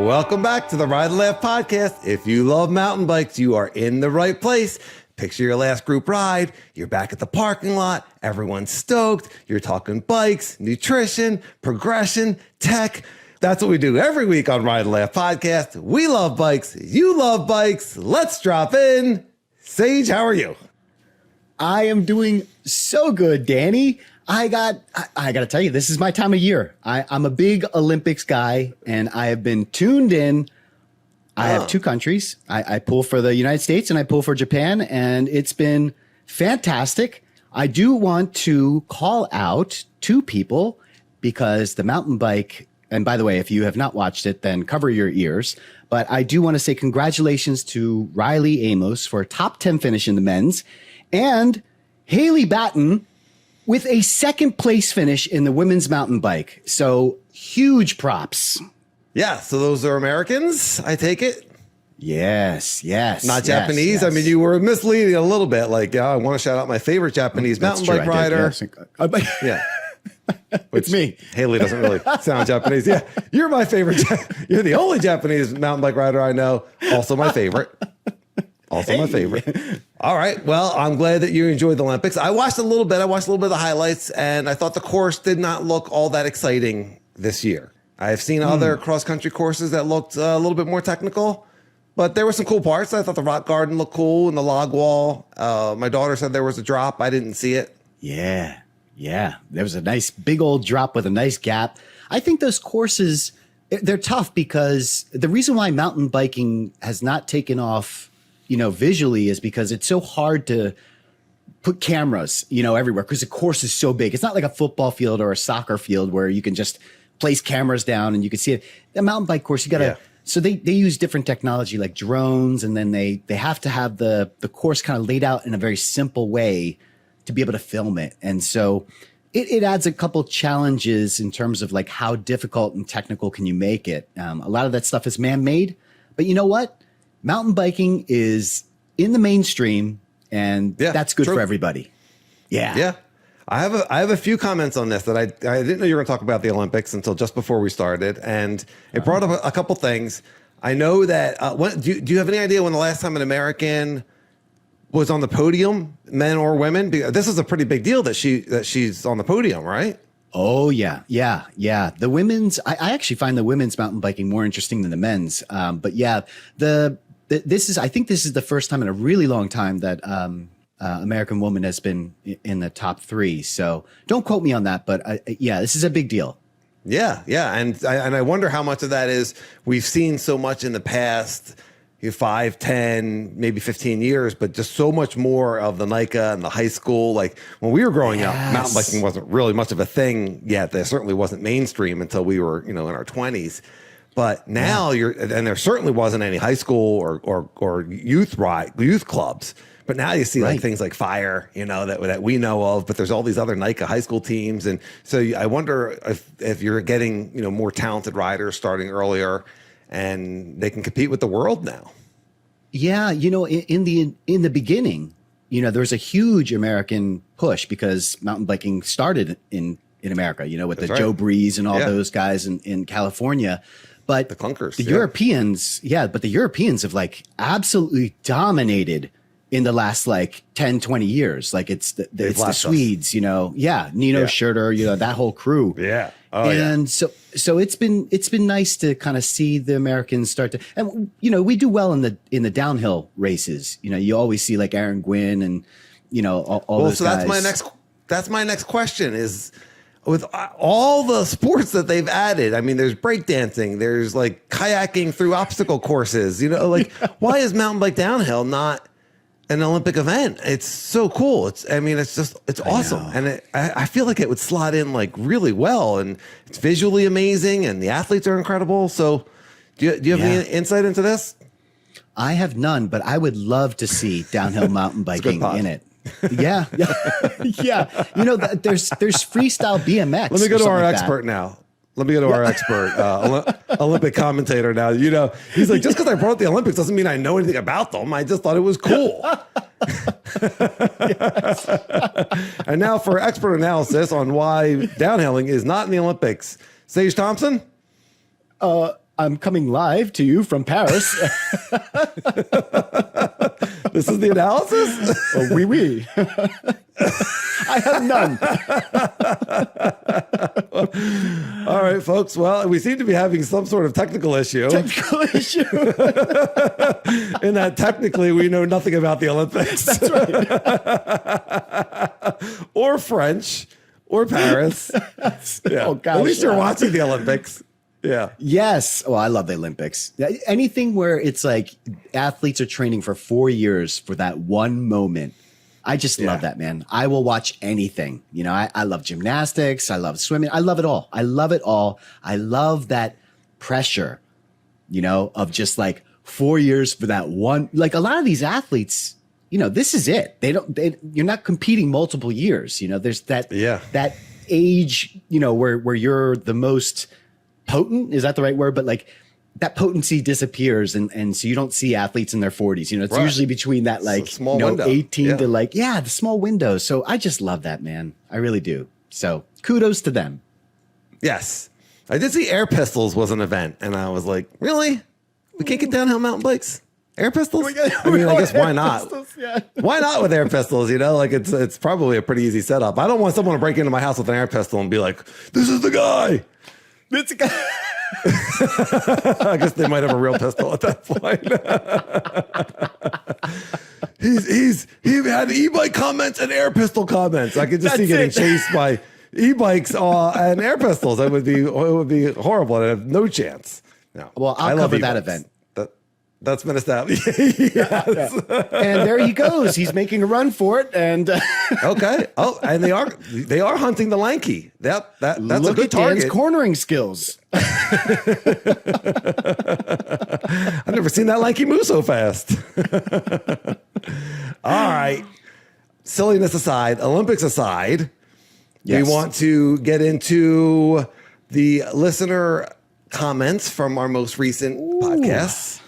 Welcome back to the Ride and Laugh podcast. If you love mountain bikes, you are in the right place. Picture your last group ride. You're back at the parking lot. Everyone's stoked. You're talking bikes, nutrition, progression, tech. That's what we do every week on Ride and Laugh podcast. We love bikes. You love bikes. Let's drop in. Sage, how are you? I am doing so good, Danny. I got to tell you, this is my time of year. I'm a big Olympics guy, and I have been tuned in. I have two countries. I pull for the United States and I pull for Japan, and it's been fantastic. I do want to call out two people because the mountain bike, and by the way, if you have not watched it, then cover your ears. But I do want to say congratulations to Riley Amos for a top 10 finish in the men's, and Haley Batten with a second place finish in the women's mountain bike. So huge props. Yeah, so those are Americans, I take it? Yes. Not Japanese? Yes. I mean, you were misleading a little bit. Like, I want to shout out my favorite Japanese mountain bike rider. Yeah. It's me. Haley doesn't really sound Japanese. Yeah, you're my favorite. You're the only Japanese mountain bike rider I know. Also my favorite. My favorite. All right. Well, I'm glad that you enjoyed the Olympics. I watched a little bit. of the highlights, and I thought the course did not look all that exciting this year. I've seen other cross-country courses that looked a little bit more technical, but there were some cool parts. I thought the rock garden looked cool and the log wall. My daughter said there was a drop. I didn't see it. Yeah. There was a nice big old drop with a nice gap. I think those courses, they're tough because the reason why mountain biking has not taken off, visually is because it's so hard to put cameras, everywhere because the course is so big. It's not like a football field or a soccer field where you can just place cameras down and you can see it. The mountain bike course, you got to, so they use different technology like drones, and then they have to have the course kind of laid out in a very simple way to be able to film it. And so it adds a couple challenges in terms of like how difficult and technical can you make it. A lot of that stuff is man-made, but you know what? Mountain biking is in the mainstream, and that's good for everybody. Yeah. I have a few comments on this that I didn't know you were going to talk about the Olympics until just before we started, and it brought up a couple things. I know that do you have any idea when the last time an American was on the podium, men or women? Because this is a pretty big deal that she's on the podium, right? Oh yeah. The women's, I actually find the women's mountain biking more interesting than the men's. But yeah, I think this is the first time in a really long time that American woman has been in the top 3. So don't quote me on that, but this is a big deal. Yeah, and I wonder how much of that is we've seen so much in the past 5, 10, maybe 15 years, but just so much more of the NICA and the high school. Like when we were growing up, mountain biking wasn't really much of a thing yet. There certainly wasn't mainstream until we were, in our 20s. But now and there certainly wasn't any high school or youth clubs. But now you see like things like Fire, that we know of, but there's all these other NICA high school teams. And so I wonder if you're getting, more talented riders starting earlier and they can compete with the world now. Yeah. In the beginning, there was a huge American push because mountain biking started in America, with That's the Joe Breeze and all those guys in California. But the clunkers, Europeans, but the Europeans have like absolutely dominated in the last like 10, 20 years. Like it's the Swedes, Nino Schurter, that whole crew. Yeah. So it's been nice to kind of see the Americans start to, and we do well in the downhill races. You always see like Aaron Gwynn and all those guys. That's my next question is, with all the sports that they've added, I mean, there's breakdancing, there's like kayaking through obstacle courses, why is mountain bike downhill not an Olympic event? It's so cool. It's awesome. And I feel like it would slot in like really well, and it's visually amazing and the athletes are incredible. So do you have any insight into this? I have none, but I would love to see downhill mountain biking in it. Yeah. There's freestyle BMX. Let me go to our expert now. Let me go to our expert, Olympic commentator now. He's like, just because I brought up the Olympics doesn't mean I know anything about them. I just thought it was cool. And now for expert analysis on why downhilling is not in the Olympics, Sage Thompson. I'm coming live to you from Paris. This is the analysis? Oh, oui, oui. I have none. All right, folks. Well, we seem to be having some sort of technical issue. Technical issue. In that technically we know nothing about the Olympics. That's right. Or French or Paris. Yeah. Oh, gosh. At least you're watching the Olympics. Yeah. Yes. Oh, I love the Olympics. Anything where it's like athletes are training for 4 years for that one moment. I just love that, man. I will watch anything. You know, I love gymnastics. I love swimming. I love it all. I love it all. I love that pressure, you know, of just like 4 years for that one. Like a lot of these athletes, you know, this is it. You're not competing multiple years. You know, there's that age, you know, where you're the most potent. Is that the right word? But like that potency disappears. And so you don't see athletes in their 40s. You know, it's usually between that like small window. 18 to like, the small window. So I just love that, man. I really do. So kudos to them. Yes. I did see air pistols was an event. And I was like, really? We can't get downhill mountain bikes? Air pistols? I mean, I guess why not? Why not with air pistols? You know, like it's probably a pretty easy setup. I don't want someone to break into my house with an air pistol and be like, this is the guy. It's a guy. I guess they might have a real pistol at that point. He had e-bike comments and air pistol comments. I could just see getting chased by e-bikes and air pistols. It would be horrible. I have no chance. No. Well, I'll cover that event. That's been established. Yes. Yeah. And there he goes. He's making a run for it. And okay. Oh, and they are hunting the lanky. That's look a good at Dan's target. cornering skills. I've never seen that lanky move so fast. All right. Silliness aside, Olympics aside, we want to get into the listener comments from our most recent podcasts.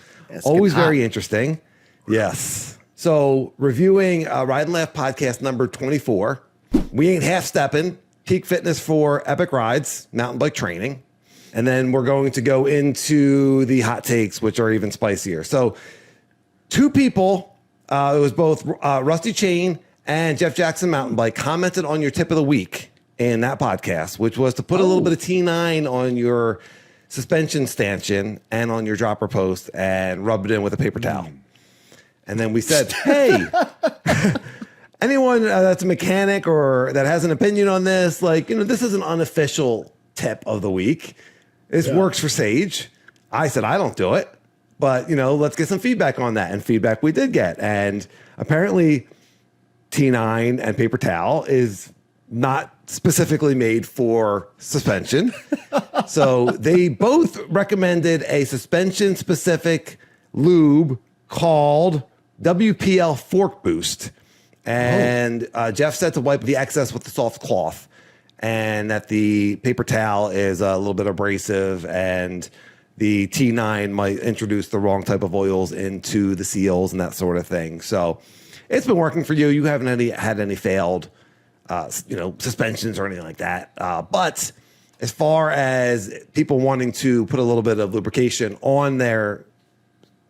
Always very interesting. Yes. So reviewing Ride and Laugh podcast number 24. We ain't half stepping. Peak fitness for epic rides, mountain bike training. And then we're going to go into the hot takes, which are even spicier. So two people, it was both Rusty Chain and Jeff Jackson Mountain Bike, commented on your tip of the week in that podcast, which was to put a little bit of T9 on your suspension stanchion and on your dropper post and rub it in with a paper towel. And then we said, hey, anyone that's a mechanic or that has an opinion on this, like, you know, this is an unofficial tip of the week. This works for Sage. I said, I don't do it, but, you know, let's get some feedback on that. And feedback we did get. And apparently T9 and paper towel is not specifically made for suspension. So they both recommended a suspension specific lube called WPL Fork Boost. And Jeff said to wipe the excess with the soft cloth, and that the paper towel is a little bit abrasive, and the T9 might introduce the wrong type of oils into the seals and that sort of thing. So it's been working for you. You haven't had any failed suspensions or anything like that. But as far as people wanting to put a little bit of lubrication on their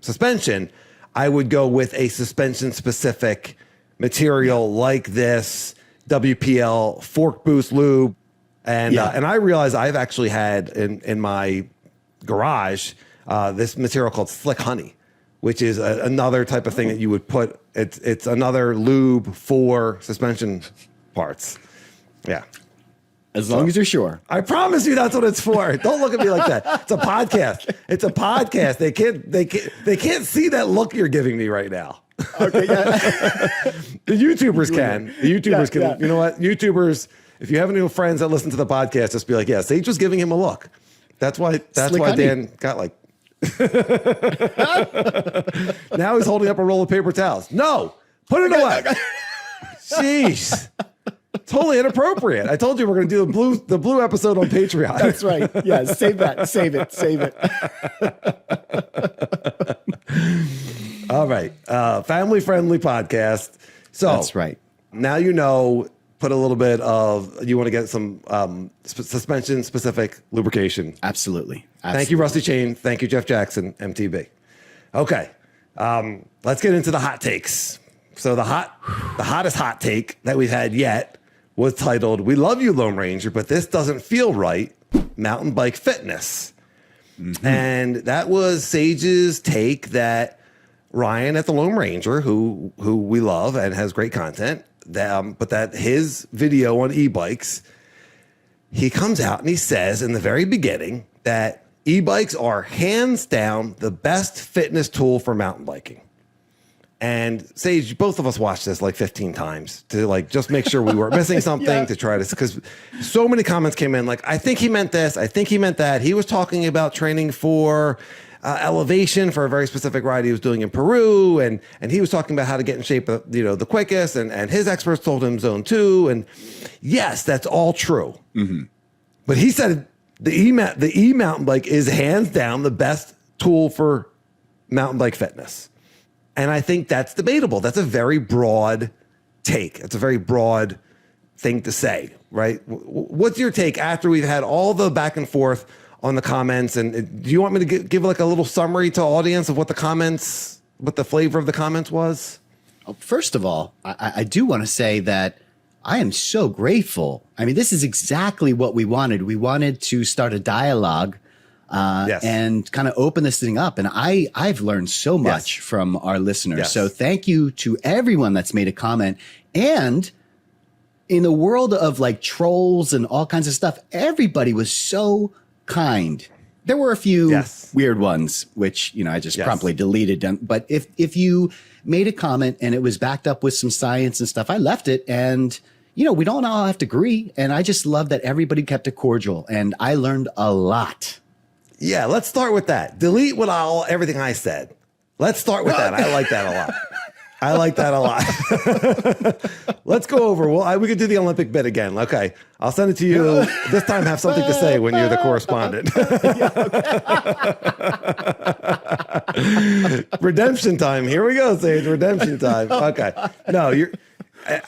suspension, I would go with a suspension specific material like this WPL Fork Boost lube. And I realize I've actually had in my garage this material called Slick Honey, which is another type of thing that you would put. It's another lube for suspension parts. Yeah. As long as you're sure. I promise you that's what it's for. Don't look at me like that. It's a podcast. It's a podcast. They can't see that look you're giving me right now. Okay, yeah. The YouTubers can. The YouTubers can. Yeah. You know what? YouTubers, if you have any friends that listen to the podcast, just be like, yeah, Sage was giving him a look. That's why Dan got like now he's holding up a roll of paper towels. No, put it away. Jeez. Totally inappropriate. I told you we're going to do the blue episode on Patreon. That's right. Yeah, save that. Save it. All right. Family friendly podcast. So that's right. Now you know put a little bit of, you want to get some suspension specific lubrication. Absolutely. Thank you, Rusty Chain. Thank you, Jeff Jackson, MTB. Okay. Let's get into the hot takes. So the hottest hot take that we've had yet was titled, "We love you, Lone Ranger, but this doesn't feel right. Mountain bike fitness." Mm-hmm. And that was Sage's take that Ryan at the Lone Ranger, who we love and has great content, but that his video on e-bikes, he comes out and he says in the very beginning that e-bikes are hands down the best fitness tool for mountain biking. And Sage, both of us watched this like 15 times to like just make sure we weren't missing something, to try to, because so many comments came in like, I think he meant this, I think he meant that. He was talking about training for elevation for a very specific ride he was doing in Peru, and he was talking about how to get in shape, the quickest, and his experts told him zone 2, and yes, that's all true. Mm-hmm. But he said the e-mountain bike is hands down the best tool for mountain bike fitness. And I think that's debatable. That's a very broad take. It's a very broad thing to say, right? What's your take after we've had all the back and forth on the comments? And do you want me to give like a little summary to audience of what the flavor of the comments was? First of all, I do want to say that I am so grateful. I mean, this is exactly what we wanted. We wanted to start a dialogue and kind of open this thing up. And I've learned so much from our listeners. Yes. So thank you to everyone that's made a comment. And in the world of like trolls and all kinds of stuff, everybody was so kind. There were a few weird ones, which, I just promptly deleted them. But if you made a comment and it was backed up with some science and stuff, I left it. And, we don't all have to agree. And I just love that everybody kept it cordial. And I learned a lot. Yeah, let's start with that. Delete everything I said. Let's start with that. I like that a lot. Let's go over. Well, we could do the Olympic bit again. Okay, I'll send it to you. This time have something to say when you're the correspondent. Redemption time. Here we go, Sage. Redemption time. Okay. No, you're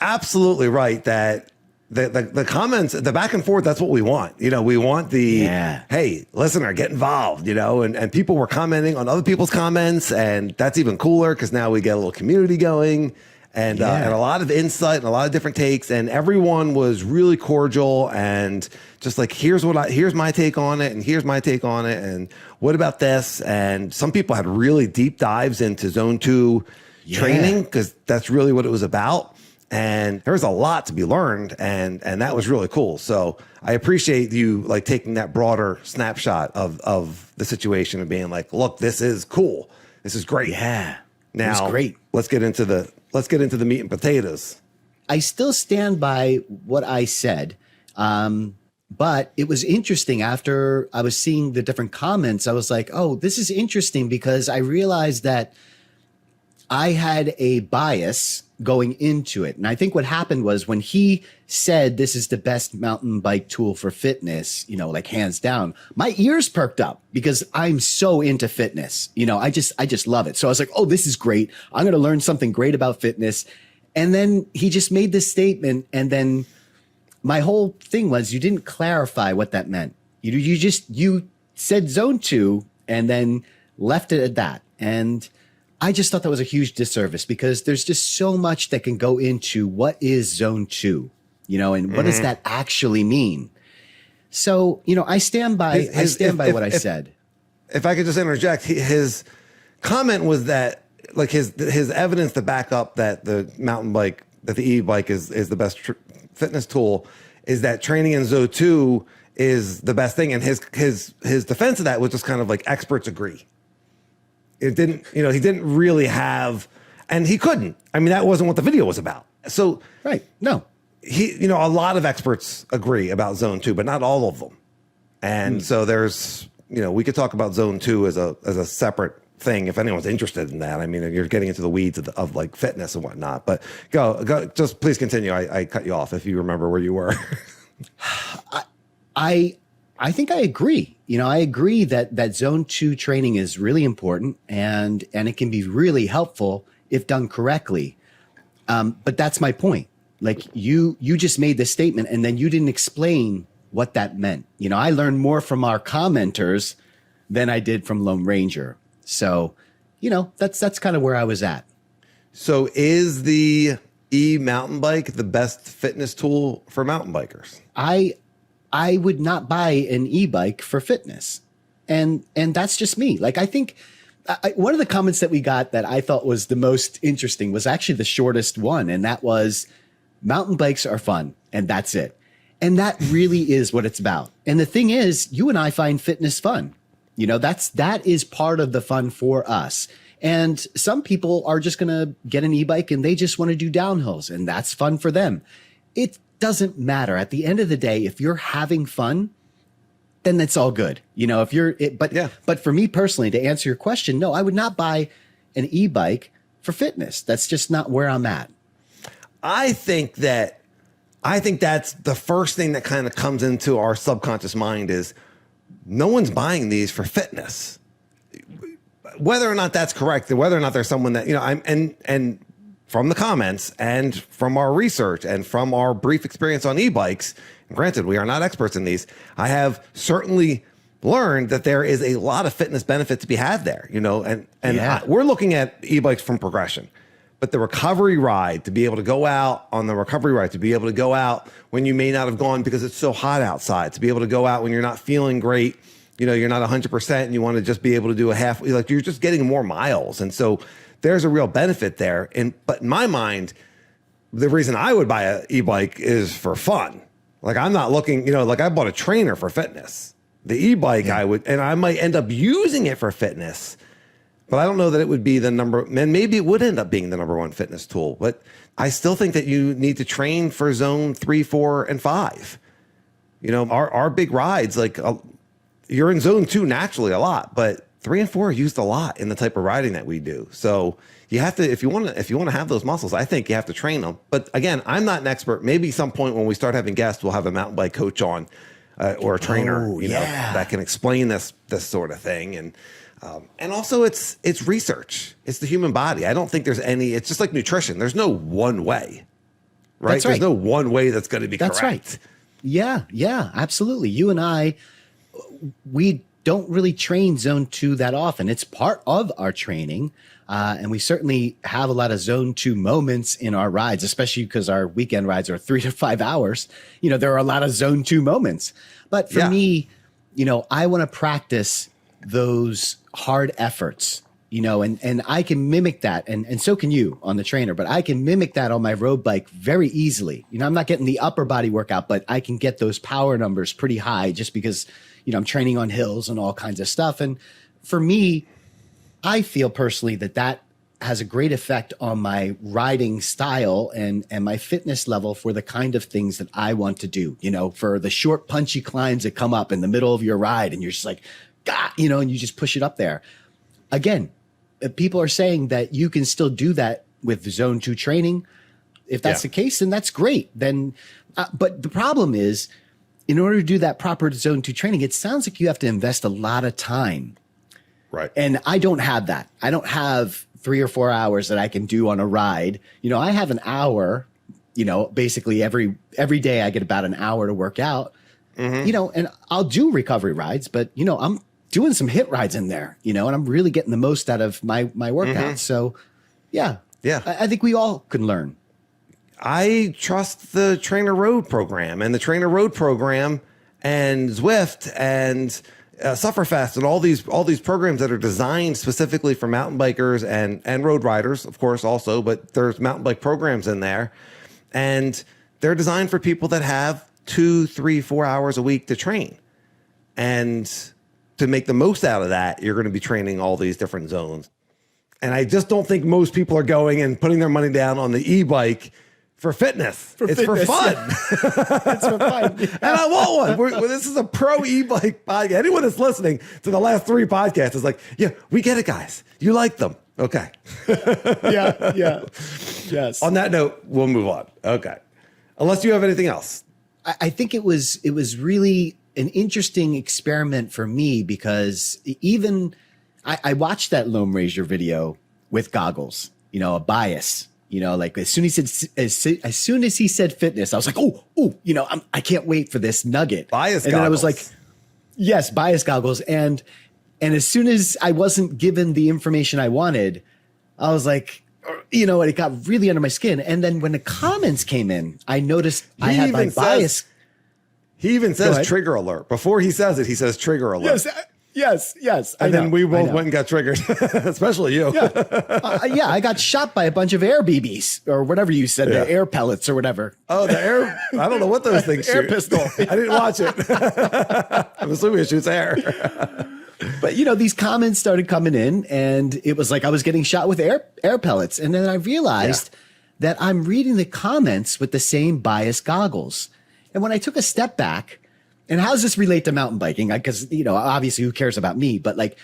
absolutely right that the comments, the back and forth, that's what we want. We want hey, listener, get involved, and people were commenting on other people's comments, and that's even cooler because now we get a little community going and a lot of insight and a lot of different takes, and everyone was really cordial and just like, here's my take on it, and here's my take on it, and what about this? And some people had really deep dives into zone 2 training because that's really what it was about. And there was a lot to be learned, and that was really cool. So I appreciate you like taking that broader snapshot of the situation and being like, look, this is cool. This is great. Yeah. Now it was great. Let's get into the meat and potatoes. I still stand by what I said. But it was interesting after I was seeing the different comments. I was like, oh, this is interesting because I realized that I had a bias going into it. And I think what happened was when he said this is the best mountain bike tool for fitness, like hands down, my ears perked up because I'm so into fitness. I just love it. So I was like, oh, this is great. I'm going to learn something great about fitness. And then he just made this statement. And then my whole thing was, you didn't clarify what that meant. You said zone 2 and then left it at that. And I just thought that was a huge disservice because there's just so much that can go into what is zone 2, and what does that actually mean? So, I stand by what I said. If I could just interject, his comment was that like his evidence to back up that the mountain bike, that the e-bike is the best fitness tool, is that training in zone 2 is the best thing. And his defense of that was just kind of like experts agree. It didn't, he didn't really have, and he couldn't. I mean, that wasn't what the video was about. So, right. No, a lot of experts agree about zone 2, but not all of them. And so there's, we could talk about zone 2 as a separate thing if anyone's interested in that. I mean, you're getting into the weeds of like fitness and whatnot, but go, just please continue. I cut you off if you remember where you were. I think I agree. I agree that zone 2 training is really important and it can be really helpful if done correctly. But that's my point. Like you just made this statement and then you didn't explain what that meant. I learned more from our commenters than I did from Lone Ranger. So, that's kind of where I was at. So is the mountain bike the best fitness tool for mountain bikers? I would not buy an e-bike for fitness. And that's just me. Like, I think one of the comments that we got that I thought was the most interesting was actually the shortest one. And that was, mountain bikes are fun. And that's it. And that really is what it's about. And the thing is, you and I find fitness fun. That is part of the fun for us. And some people are just going to get an e-bike and they just want to do downhills, and that's fun for them. It doesn't matter. At the end of the day, if you're having fun, then that's all good. But for me personally, to answer your question, no, I would not buy an e-bike for fitness. That's just not where I'm at. I think that's the first thing that kind of comes into our subconscious mind is no one's buying these for fitness. Whether or not that's correct, whether or not there's someone that, and from the comments and from our research and from our brief experience on e-bikes, granted, we are not experts in these, I have certainly learned that there is a lot of fitness benefit to be had there, we're looking at e-bikes from progression. But the recovery ride, to be able to go out on the recovery ride, to be able to go out when you may not have gone because it's so hot outside, to be able to go out when you're not feeling great, you're not 100% and you want to just be able to do a half, like you're just getting more miles. And so there's a real benefit there. But in my mind, the reason I would buy an e-bike is for fun. Like I'm not looking, like I bought a trainer for fitness. The e-bike I might end up using it for fitness. But I don't know that it would be and maybe it would end up being the number one fitness tool. But I still think that you need to train for zone 3, 4, and 5. Our big rides, you're in zone 2 naturally a lot, but 3 and 4 are used a lot in the type of riding that we do. So you have to, if you want to have those muscles, I think you have to train them. But again, I'm not an expert. Maybe some point when we start having guests, we'll have a mountain bike coach on or a trainer, that can explain this sort of thing. And also it's research. It's the human body. I don't think there's it's just like nutrition. There's no one way, right? That's right. There's no one way that's going to be correct. Right. Yeah, absolutely. You and I, we don't really train zone 2 that often. It's part of our training. And we certainly have a lot of zone 2 moments in our rides, especially because our weekend rides are 3 to 5 hours. There are a lot of zone 2 moments. But for me, I want to practice those hard efforts, and I can mimic that. And so can you on the trainer, but I can mimic that on my road bike very easily. I'm not getting the upper body workout, but I can get those power numbers pretty high just because, I'm training on hills and all kinds of stuff. And for me, I feel personally that has a great effect on my riding style and my fitness level for the kind of things that I want to do, for the short punchy climbs that come up in the middle of your ride and you're just like, God, and you just push it up there. Again, people are saying that you can still do that with zone 2 training. If that's the case, then that's great. Then, but the problem is, in order to do that proper zone 2 training, it sounds like you have to invest a lot of time. Right. And I don't have that. I don't have 3 or 4 hours that I can do on a ride. I have an hour, basically every day I get about an hour to work out, and I'll do recovery rides, but I'm doing some hit rides in there, and I'm really getting the most out of my workouts. So yeah. I think we all can learn. I trust the Trainer Road program and Zwift and Sufferfest and all these programs that are designed specifically for mountain bikers and road riders, of course, also, but there's mountain bike programs in there, and they're designed for people that have 2, 3, 4 hours a week to train. And to make the most out of that, you're going to be training all these different zones. And I just don't think most people are going and putting their money down on the e-bike for fitness. For fun. It's for fun. Yeah. And I want one. This is a pro e-bike podcast. Anyone that's listening to the last 3 podcasts is like, yeah, we get it, guys. You like them. Okay. Yeah. Yes. On that note, we'll move on. Okay. Unless you have anything else. I think it was really an interesting experiment for me because even I watched that Lone Ranger video with goggles, a bias. Like as soon as he said fitness, I was like, I can't wait for this nugget. Bias and goggles. then I was like, yes, bias goggles. And as soon as I wasn't given the information I wanted, I was like, it got really under my skin. And then when the comments came in, I noticed I had my bias. He even says trigger alert. Before he says it, he says trigger alert. Yes. And then we both went and got triggered, especially you. Yeah. I got shot by a bunch of air BBs or whatever you said, the air pellets or whatever. Oh, the air. I don't know what those things shoot. Air pistol. I didn't watch it. I'm assuming it shoots air. But, these comments started coming in and it was like I was getting shot with air pellets. And then I realized that I'm reading the comments with the same bias goggles. And when I took a step back, and how does this relate to mountain biking? Because, obviously who cares about me, but like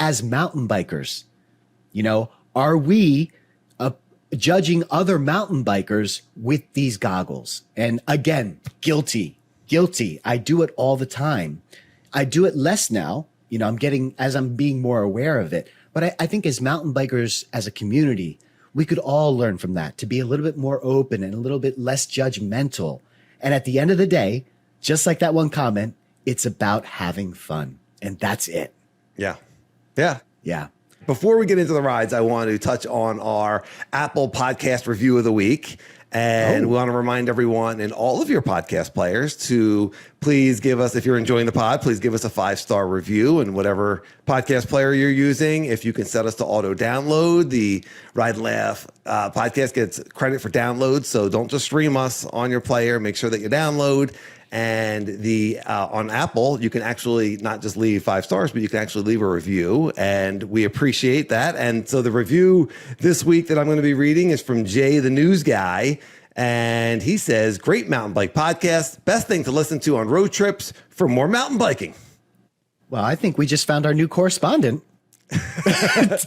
as mountain bikers, are we judging other mountain bikers with these goggles? And again, guilty. I do it all the time. I do it less now. as I'm being more aware of it. But I think as mountain bikers, as a community, we could all learn from that to be a little bit more open and a little bit less judgmental. And at the end of the day, just like that one comment, it's about having fun. And that's it. Yeah. Before we get into the rides, I want to touch on our Apple Podcast Review of the Week. And we want to remind everyone and all of your podcast players to please give us, if you're enjoying the pod, please give us a 5-star review and whatever podcast player you're using. If you can set us to auto download, the Ride and Laugh podcast gets credit for downloads. So don't just stream us on your player. Make sure that you download. And on Apple, you can actually not just leave 5 stars, but you can actually leave a review. And we appreciate that. And so the review this week that I'm going to be reading is from Jay, the news guy. And he says, great mountain bike podcast. Best thing to listen to on road trips for more mountain biking. Well, I think we just found our new correspondent.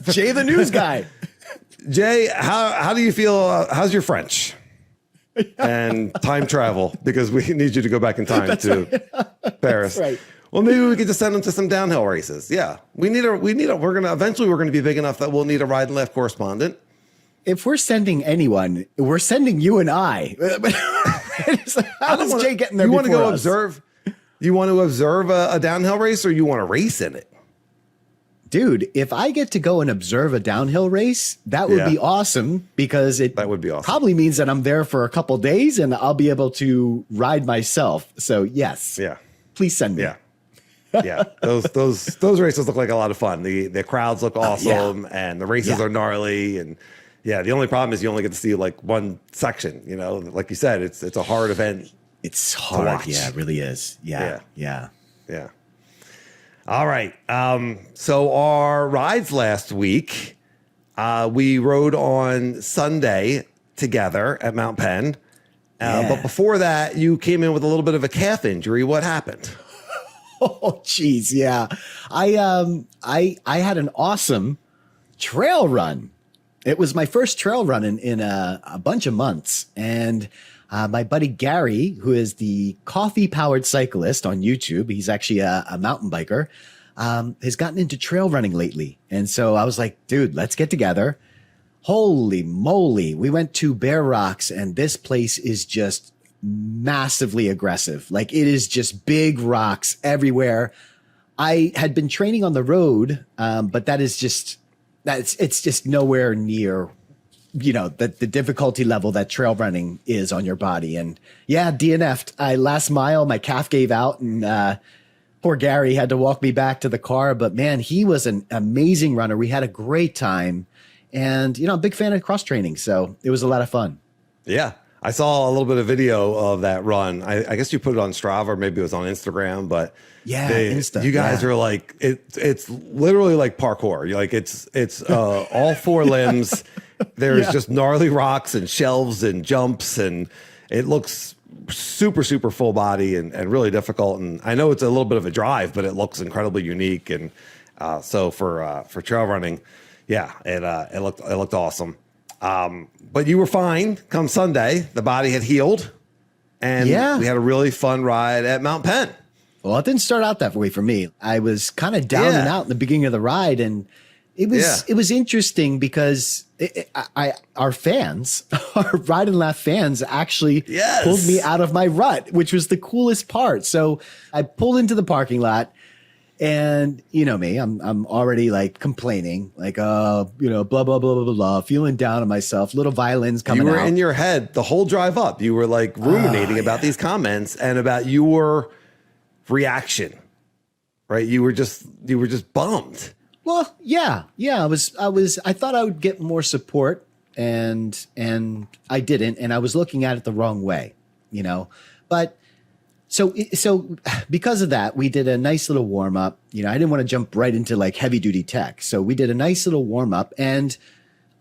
Jay, the news guy. Jay, how do you feel? How's your French? And time travel, because we need you to go back in time to Paris. Right. Well, maybe we could just send them to some downhill races. Yeah. We're going to be big enough that we'll need a Ride and Laugh correspondent. If we're sending anyone, we're sending you and I. How does Jay get in there? You want to go observe? You want to observe a downhill race, or you want to race in it? Dude, if I get to go and observe a downhill race, that would be awesome, because that would be awesome. Probably means that I'm there for a couple days and I'll be able to ride myself. So yes. Yeah. Please send me. Yeah. Those races look like a lot of fun. The crowds look awesome and the races are gnarly. And the only problem is you only get to see like one section, like you said, it's a hard event. It's hard. Yeah, it really is. Yeah. All right. So our rides last week, we rode on Sunday together at Mount Penn. But before that, you came in with a little bit of a calf injury. What happened? Oh, geez. Yeah. I had an awesome trail run. It was my first trail run in a bunch of months. And my buddy Gary, who is the Coffee Powered Cyclist on YouTube, he's actually a mountain biker, has gotten into trail running lately. And so I was like, dude, let's get together. Holy moly. We went to Bear Rocks, and this place is just massively aggressive. Like, it is just big rocks everywhere. I had been training on the road, but it's just nowhere near the difficulty level that trail running is on your body. And DNF'd. Last mile, my calf gave out, and poor Gary had to walk me back to the car. But man, he was an amazing runner. We had a great time, and I'm a big fan of cross training, so it was a lot of fun. Yeah. I saw a little bit of video of that run. I guess you put it on Strava, or maybe it was on Instagram, but Insta, you guys are like, it's literally like parkour. You're like, it's all 4 limbs. There's just gnarly rocks and shelves and jumps, and it looks super, super full body and really difficult. And I know it's a little bit of a drive, but it looks incredibly unique. And so for trail running, it looked awesome. But you were fine come Sunday. The body had healed, and we had a really fun ride at Mount Penn. Well, it didn't start out that way for me. I was kind of down and out in the beginning of the ride, and it was interesting because our fans, our Ride and Laugh fans actually pulled me out of my rut, which was the coolest part. So I pulled into the parking lot and you know me, I'm already like complaining, like, blah, blah, blah, blah, blah, blah, feeling down on myself, little violins coming out. You were in your head the whole drive up. You were like ruminating about these comments and about your reaction, right? You were just bummed. Well, yeah. I thought I would get more support and I didn't. And I was looking at it the wrong way, but so because of that, we did a nice little warm up. I didn't want to jump right into like heavy duty tech. So we did a nice little warm up. And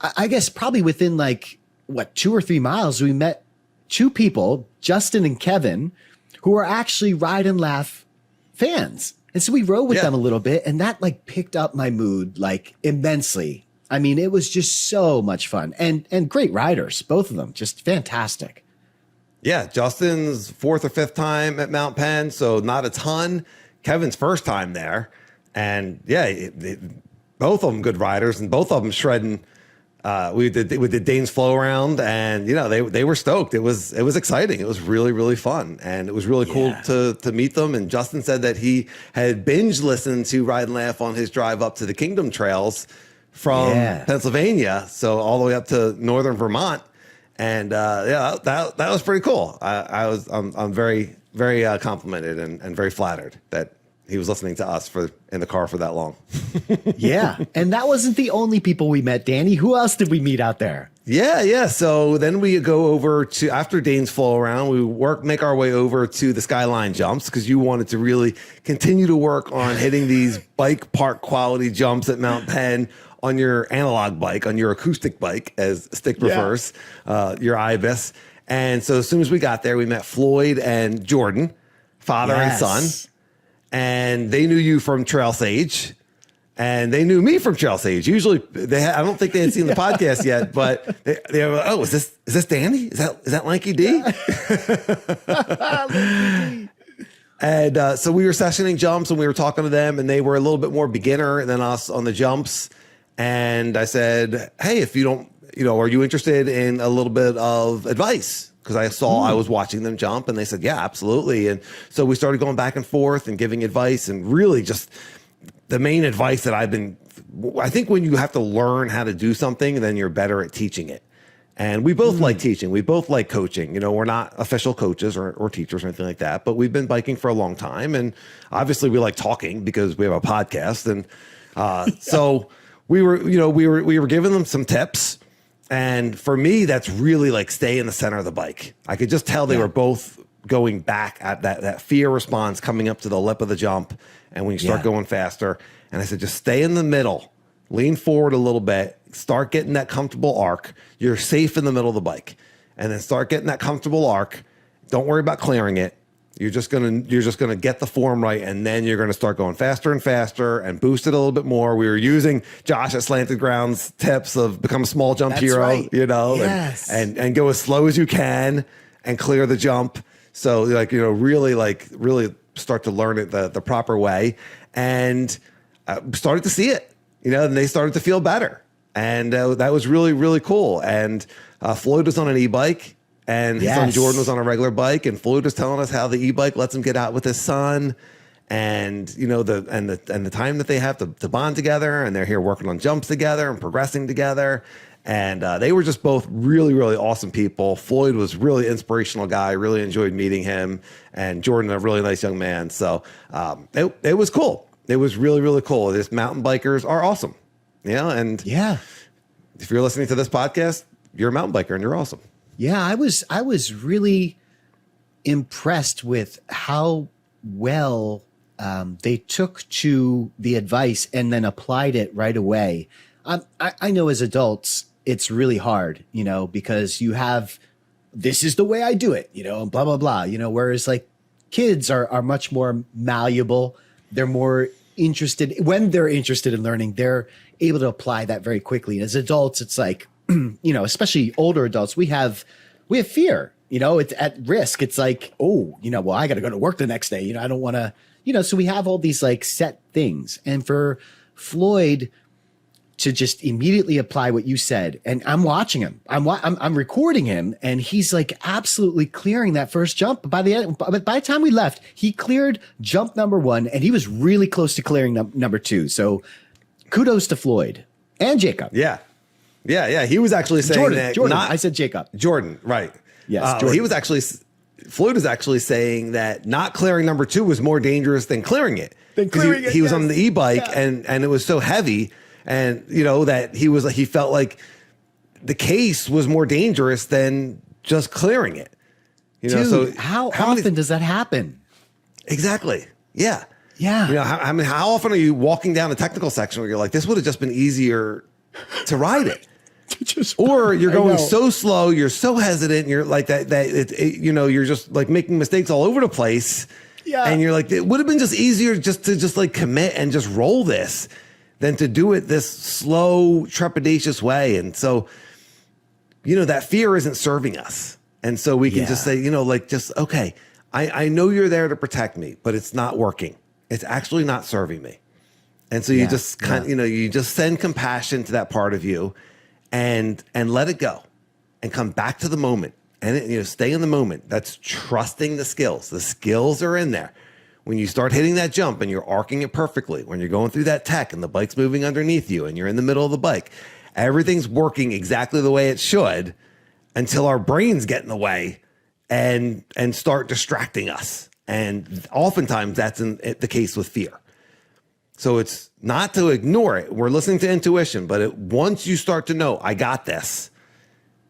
I guess probably within 2 or 3 miles, we met 2 people, Justin and Kevin, who are actually Ride and Laugh fans. And so we rode with them a little bit, and that picked up my mood immensely. I mean, it was just so much fun and great riders, both of them, just fantastic. Yeah, Justin's 4th or 5th time at Mount Penn, so not a ton. Kevin's first time there, and both of them good riders, and both of them shredding. We did Dane's flow around, and they were stoked. It was exciting. It was really, really fun, and it was really cool to meet them. And Justin said that he had binge listened to Ride and Laugh on his drive up to the Kingdom Trails from Pennsylvania, so all the way up to northern Vermont. And that was pretty cool. I'm very, very complimented and very flattered that he was listening to us in the car for that long. Yeah. And that wasn't the only people we met, Danny. Who else did we meet out there? Yeah. So then we go over to, after Dane's flow around, we make our way over to the Skyline jumps because you wanted to really continue to work on hitting these bike park quality jumps at Mount Penn on your analog bike, on your acoustic bike, as Stick prefers, your Ibis. And so as soon as we got there, we met Floyd and Jordan, father and son. And they knew you from Trail Sage, and they knew me from Trail Sage. Usually, I don't think they had seen the podcast yet, but they were like, "Oh, is this Danny? Is that Lanky D?" And so we were sessioning jumps, and we were talking to them, and they were a little bit more beginner than us on the jumps. And I said, "Hey, if you don't, are you interested in a little bit of advice?" Because I was watching them jump, and they said, "Yeah, absolutely." And so we started going back and forth and giving advice, and really just the main advice that I think when you have to learn how to do something, then you're better at teaching it. And we both like teaching. We both like coaching. We're not official coaches or teachers or anything like that, but we've been biking for a long time. And obviously we like talking because we have a podcast. And so we were giving them some tips. And for me, that's really stay in the center of the bike. I could just tell they were both going back at that fear response coming up to the lip of the jump. And when you start going faster, and I said, just stay in the middle, lean forward a little bit, start getting that comfortable arc. You're safe in the middle of the bike, and then start getting that comfortable arc. Don't worry about clearing it. You're just gonna get the form right, and then you're gonna start going faster and faster and boost it a little bit more. We were using Josh at Slanted Grounds tips of become a small jump hero, and go as slow as you can and clear the jump. So really start to learn it the proper way, and started to see it, and they started to feel better, and that was really, really cool. And Floyd was on an e-bike. And his son Jordan was on a regular bike, and Floyd was telling us how the e-bike lets him get out with his son, and the time that they have to bond together, and they're here working on jumps together and progressing together, and they were just both really, really awesome people. Floyd was really inspirational guy, really enjoyed meeting him, and Jordan a really nice young man. So it was cool. It was really, really cool. This mountain bikers are awesome, and if you're listening to this podcast, you're a mountain biker and you're awesome. Yeah, I was really impressed with how well they took to the advice and then applied it right away. I know as adults, it's really hard, because you have, this is the way I do it, and blah, blah, blah, whereas kids are much more malleable. They're more interested. When they're interested in learning, they're able to apply that very quickly. And as adults, it's especially older adults, we have fear, it's at risk. It's I got to go to work the next day. I don't want to, so we have all these set things. And for Floyd to just immediately apply what you said. And I'm watching him. I'm recording him, and he's like absolutely clearing that first jump. By the time we left, he cleared jump number 1, and he was really close to clearing number 2. So kudos to Floyd and Jacob. Yeah. He was actually saying Jordan. I said Jacob. Jordan, right. Yes. He was actually, Floyd is actually saying that not clearing number 2 was more dangerous than clearing it. He was on the e-bike and it was so heavy, and that he felt like the case was more dangerous than just clearing it. Dude, so how often does that happen? Exactly. Yeah. Yeah. How often are you walking down a technical section where you're like, this would have just been easier to ride it? Or you're going so slow, you're so hesitant, and you're like you're just like making mistakes all over the place. Yeah. And you're like, it would have been just easier to like commit and just roll this than to do it this slow, trepidatious way. And so, that fear isn't serving us. And so we can just say, okay, I know you're there to protect me, but it's not working. It's actually not serving me. And so you just you just send compassion to that part of you and let it go and come back to the moment. And stay in the moment. That's trusting the skills. The skills are in there. When you start hitting that jump and you're arcing it perfectly, when you're going through that tech and the bike's moving underneath you and you're in the middle of the bike, everything's working exactly the way it should until our brains get in the way and start distracting us. And oftentimes that's the case with fear. So it's not to ignore it. We're listening to intuition, but once you start to know, I got this,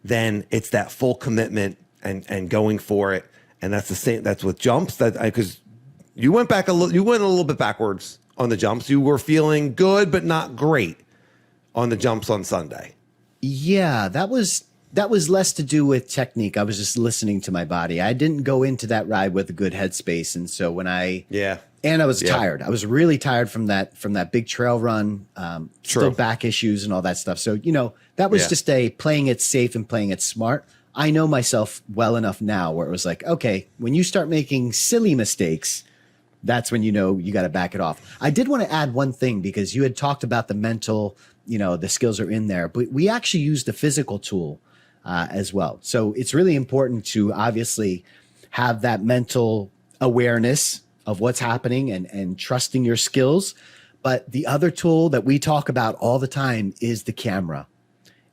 then it's that full commitment and going for it. And that's the same. That's with jumps. Because you went a little bit backwards on the jumps. You were feeling good, but not great on the jumps on Sunday. Yeah, that was less to do with technique. I was just listening to my body. I didn't go into that ride with a good headspace. And so when I was tired. I was really tired from that big trail run, still back issues and all that stuff. So, that was just playing it safe and playing it smart. I know myself well enough now where it was like, okay, when you start making silly mistakes, that's when you got to back it off. I did want to add one thing because you had talked about the mental, the skills are in there, but we actually use the physical tool as well. So it's really important to obviously have that mental awareness of what's happening and trusting your skills. But the other tool that we talk about all the time is the camera.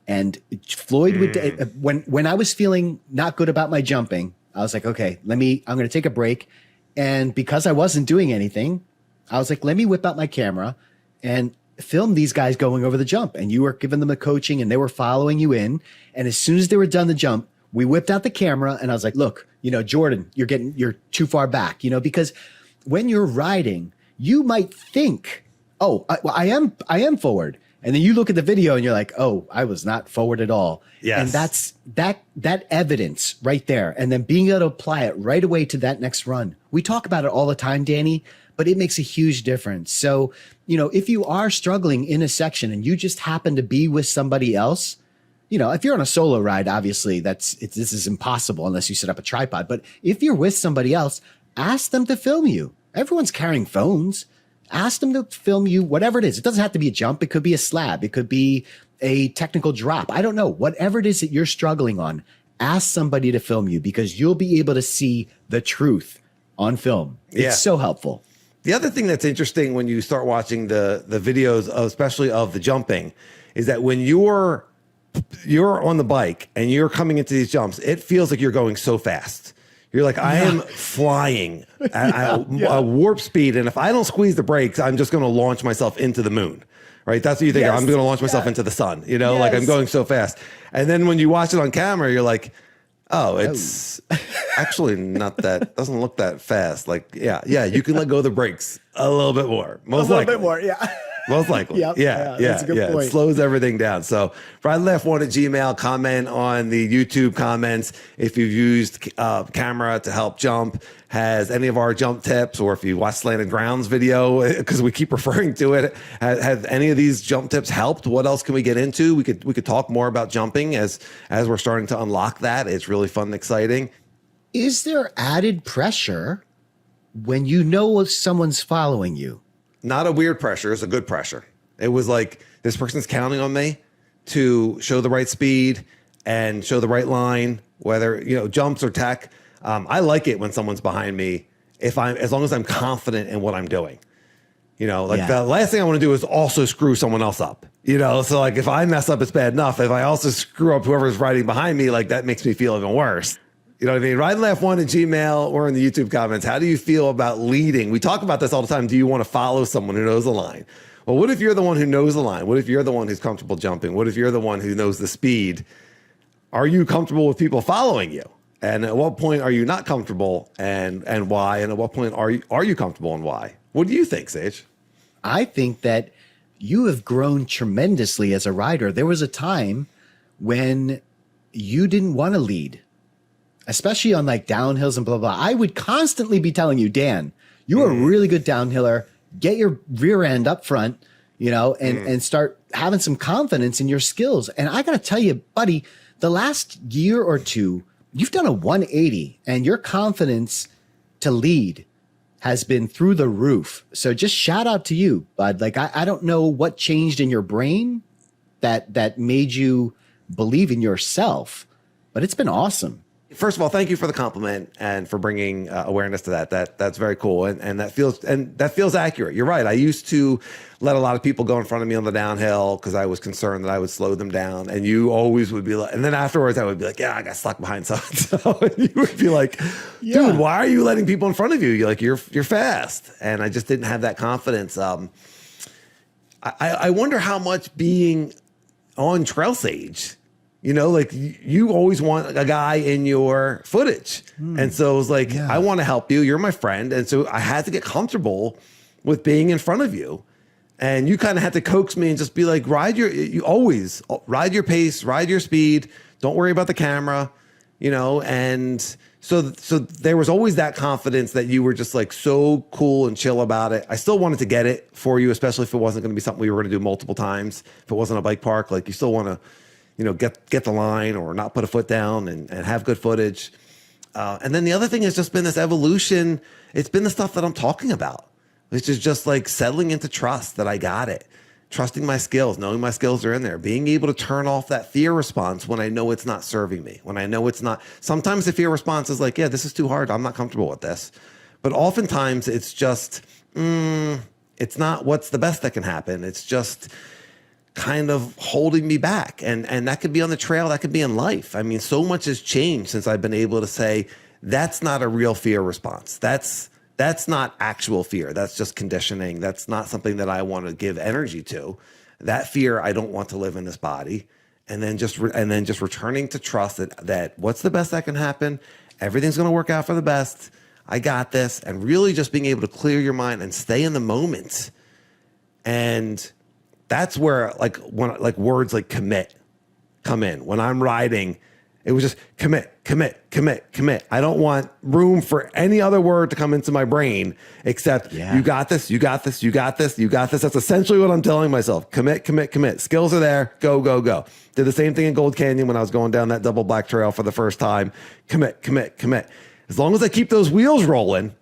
And Floyd would, when I was feeling not good about my jumping, I was like, okay, I'm going to take a break. And because I wasn't doing anything, I was like, let me whip out my camera and film these guys going over the jump. And you were giving them the coaching and they were following you in. And as soon as they were done the jump, we whipped out the camera and I was like, look, Jordan, you're too far back, because when you're riding, you might think, oh, I am forward. And then you look at the video and you're like, oh, I was not forward at all. Yes. And that's that evidence right there. And then being able to apply it right away to that next run. We talk about it all the time, Danny, but it makes a huge difference. So, if you are struggling in a section and you just happen to be with somebody else, if you're on a solo ride, obviously this is impossible unless you set up a tripod. But if you're with somebody else, ask them to film you. Everyone's carrying phones. Ask them to film you, whatever it is. It doesn't have to be a jump. It could be a slab. It could be a technical drop. I don't know. Whatever it is that you're struggling on, ask somebody to film you because you'll be able to see the truth on film. It's so helpful. The other thing that's interesting when you start watching the videos, especially of the jumping, is that when you're on the bike and you're coming into these jumps, it feels like you're going so fast. You're like, I am flying at a warp speed. And if I don't squeeze the brakes, I'm just going to launch myself into the moon, right? That's what you think. I'm going to launch myself into the sun, like I'm going so fast. And then when you watch it on camera, you're like, oh, it's actually not that, doesn't look that fast. Like, you can let go of the brakes a little bit more. Most likely. A little bit more, Most likely. That's a good point. It slows everything down. So RideLeft1 at Gmail, comment on the YouTube comments. If you've used camera to help jump, has any of our jump tips, or if you watch Slanted Grounds video, because we keep referring to it, have any of these jump tips helped? What else can we get into? We could talk more about jumping as we're starting to unlock that. It's really fun and exciting. Is there added pressure when you know if someone's following you? Not a weird pressure. It's a good pressure. It was like, this person's counting on me to show the right speed and show the right line, whether, jumps or tech. I like it when someone's behind me as long as I'm confident in what I'm doing. The last thing I want to do is also screw someone else up. So like if I mess up, it's bad enough. If I also screw up whoever's riding behind me, like that makes me feel even worse. You know what I mean? Ride and Laugh 1 in Gmail or in the YouTube comments. How do you feel about leading? We talk about this all the time. Do you want to follow someone who knows the line? Well, what if you're the one who knows the line? What if you're the one who's comfortable jumping? What if you're the one who knows the speed? Are you comfortable with people following you? And at what point are you not comfortable, and why? And at what point are you comfortable, and why? What do you think, Sage? I think that you have grown tremendously as a rider. There was a time when you didn't want to lead, especially on like downhills and blah, blah. I would constantly be telling you, Dan, you are a really good downhiller. Get your rear end up front, and start having some confidence in your skills. And I got to tell you, buddy, the last year or two, you've done a 180 and your confidence to lead has been through the roof. So just shout out to you, bud. Like, I don't know what changed in your brain that made you believe in yourself, but it's been awesome. First of all, thank you for the compliment and for bringing awareness to that. That's very cool, and that feels accurate. You're right. I used to let a lot of people go in front of me on the downhill because I was concerned that I would slow them down. And you always would be like, and then afterwards I would be like, yeah, I got stuck behind so and you would be like, dude, why are you letting people in front of you? You're fast, and I just didn't have that confidence. I wonder how much being on Trail Sage. Like you always want a guy in your footage. And so it was like, I want to help you. You're my friend. And so I had to get comfortable with being in front of you. And you kind of had to coax me and just be like, you always ride your pace, ride your speed. Don't worry about the camera, and so there was always that confidence that you were just like so cool and chill about it. I still wanted to get it for you, especially if it wasn't going to be something we were going to do multiple times. If it wasn't a bike park, like you still want to, get the line or not put a foot down and have good footage. And then the other thing has just been this evolution. It's been the stuff that I'm talking about, which is just like settling into trust that I got it, trusting my skills, knowing my skills are in there, being able to turn off that fear response when I know it's not serving me, when I know it's not. Sometimes the fear response is like, yeah, this is too hard. I'm not comfortable with this. But oftentimes it's just, it's not what's the best that can happen. It's just kind of holding me back. And that could be on the trail. That could be in life. I mean, so much has changed since I've been able to say, that's not a real fear response. That's not actual fear. That's just conditioning. That's not something that I want to give energy to. That fear, I don't want to live in this body. And then just returning to trust that what's the best that can happen? Everything's going to work out for the best. I got this. And really just being able to clear your mind and stay in the moment. And that's where when words like commit come in. When I'm riding, it was just commit. I don't want room for any other word to come into my brain except you got this. That's essentially what I'm telling myself. Commit. Skills are there. Go. Did the same thing in Gold Canyon when I was going down that double black trail for the first time. Commit. As long as I keep those wheels rolling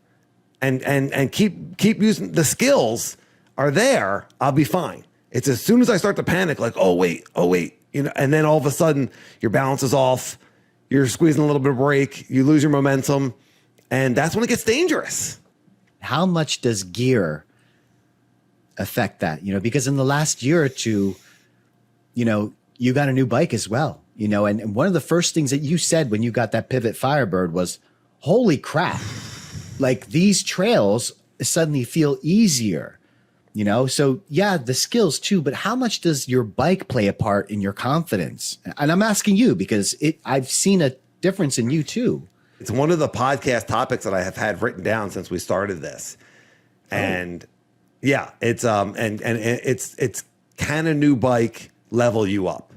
and keep using the skills are there, I'll be fine. It's as soon as I start to panic, like, oh wait, and then all of a sudden your balance is off, you're squeezing a little bit of brake, you lose your momentum, and that's when it gets dangerous. How much does gear affect that? Because in the last year or two, you got a new bike as well, and one of the first things that you said when you got that Pivot Firebird was, holy crap, like these trails suddenly feel easier. So yeah, the skills too, but how much does your bike play a part in your confidence? And I'm asking you because I've seen a difference in you too. It's one of the podcast topics that I have had written down since we started this. And it's it's can a new bike level you up?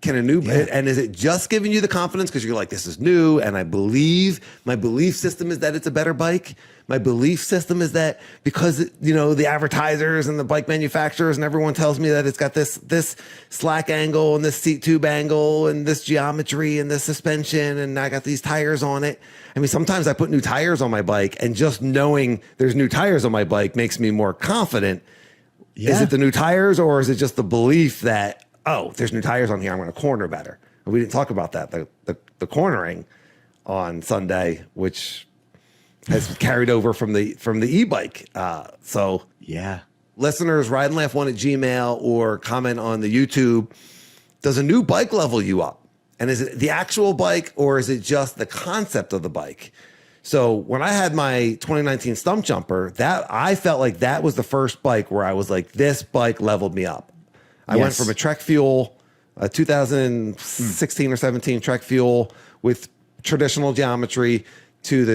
And is it just giving you the confidence because you're like, this is new and my belief system is that it's a better bike. My belief system is that because, the advertisers and the bike manufacturers and everyone tells me that it's got this slack angle and this seat tube angle and this geometry and this suspension and I got these tires on it. I mean, sometimes I put new tires on my bike and just knowing there's new tires on my bike makes me more confident. Yeah. Is it the new tires, or is it just the belief that, oh, there's new tires on here, I'm going to corner better? And we didn't talk about that, the cornering on Sunday, which has carried over from the e-bike. So Yeah. listeners, rideandlaugh1@gmail, or comment on the YouTube. Does a new bike level you up? And is it the actual bike, or is it just the concept of the bike? So when I had my 2019 Stump Jumper, that I felt like that was the first bike where I was like, this bike leveled me up. I went from a Trek Fuel, a 2016 or 17 Trek Fuel with traditional geometry, to the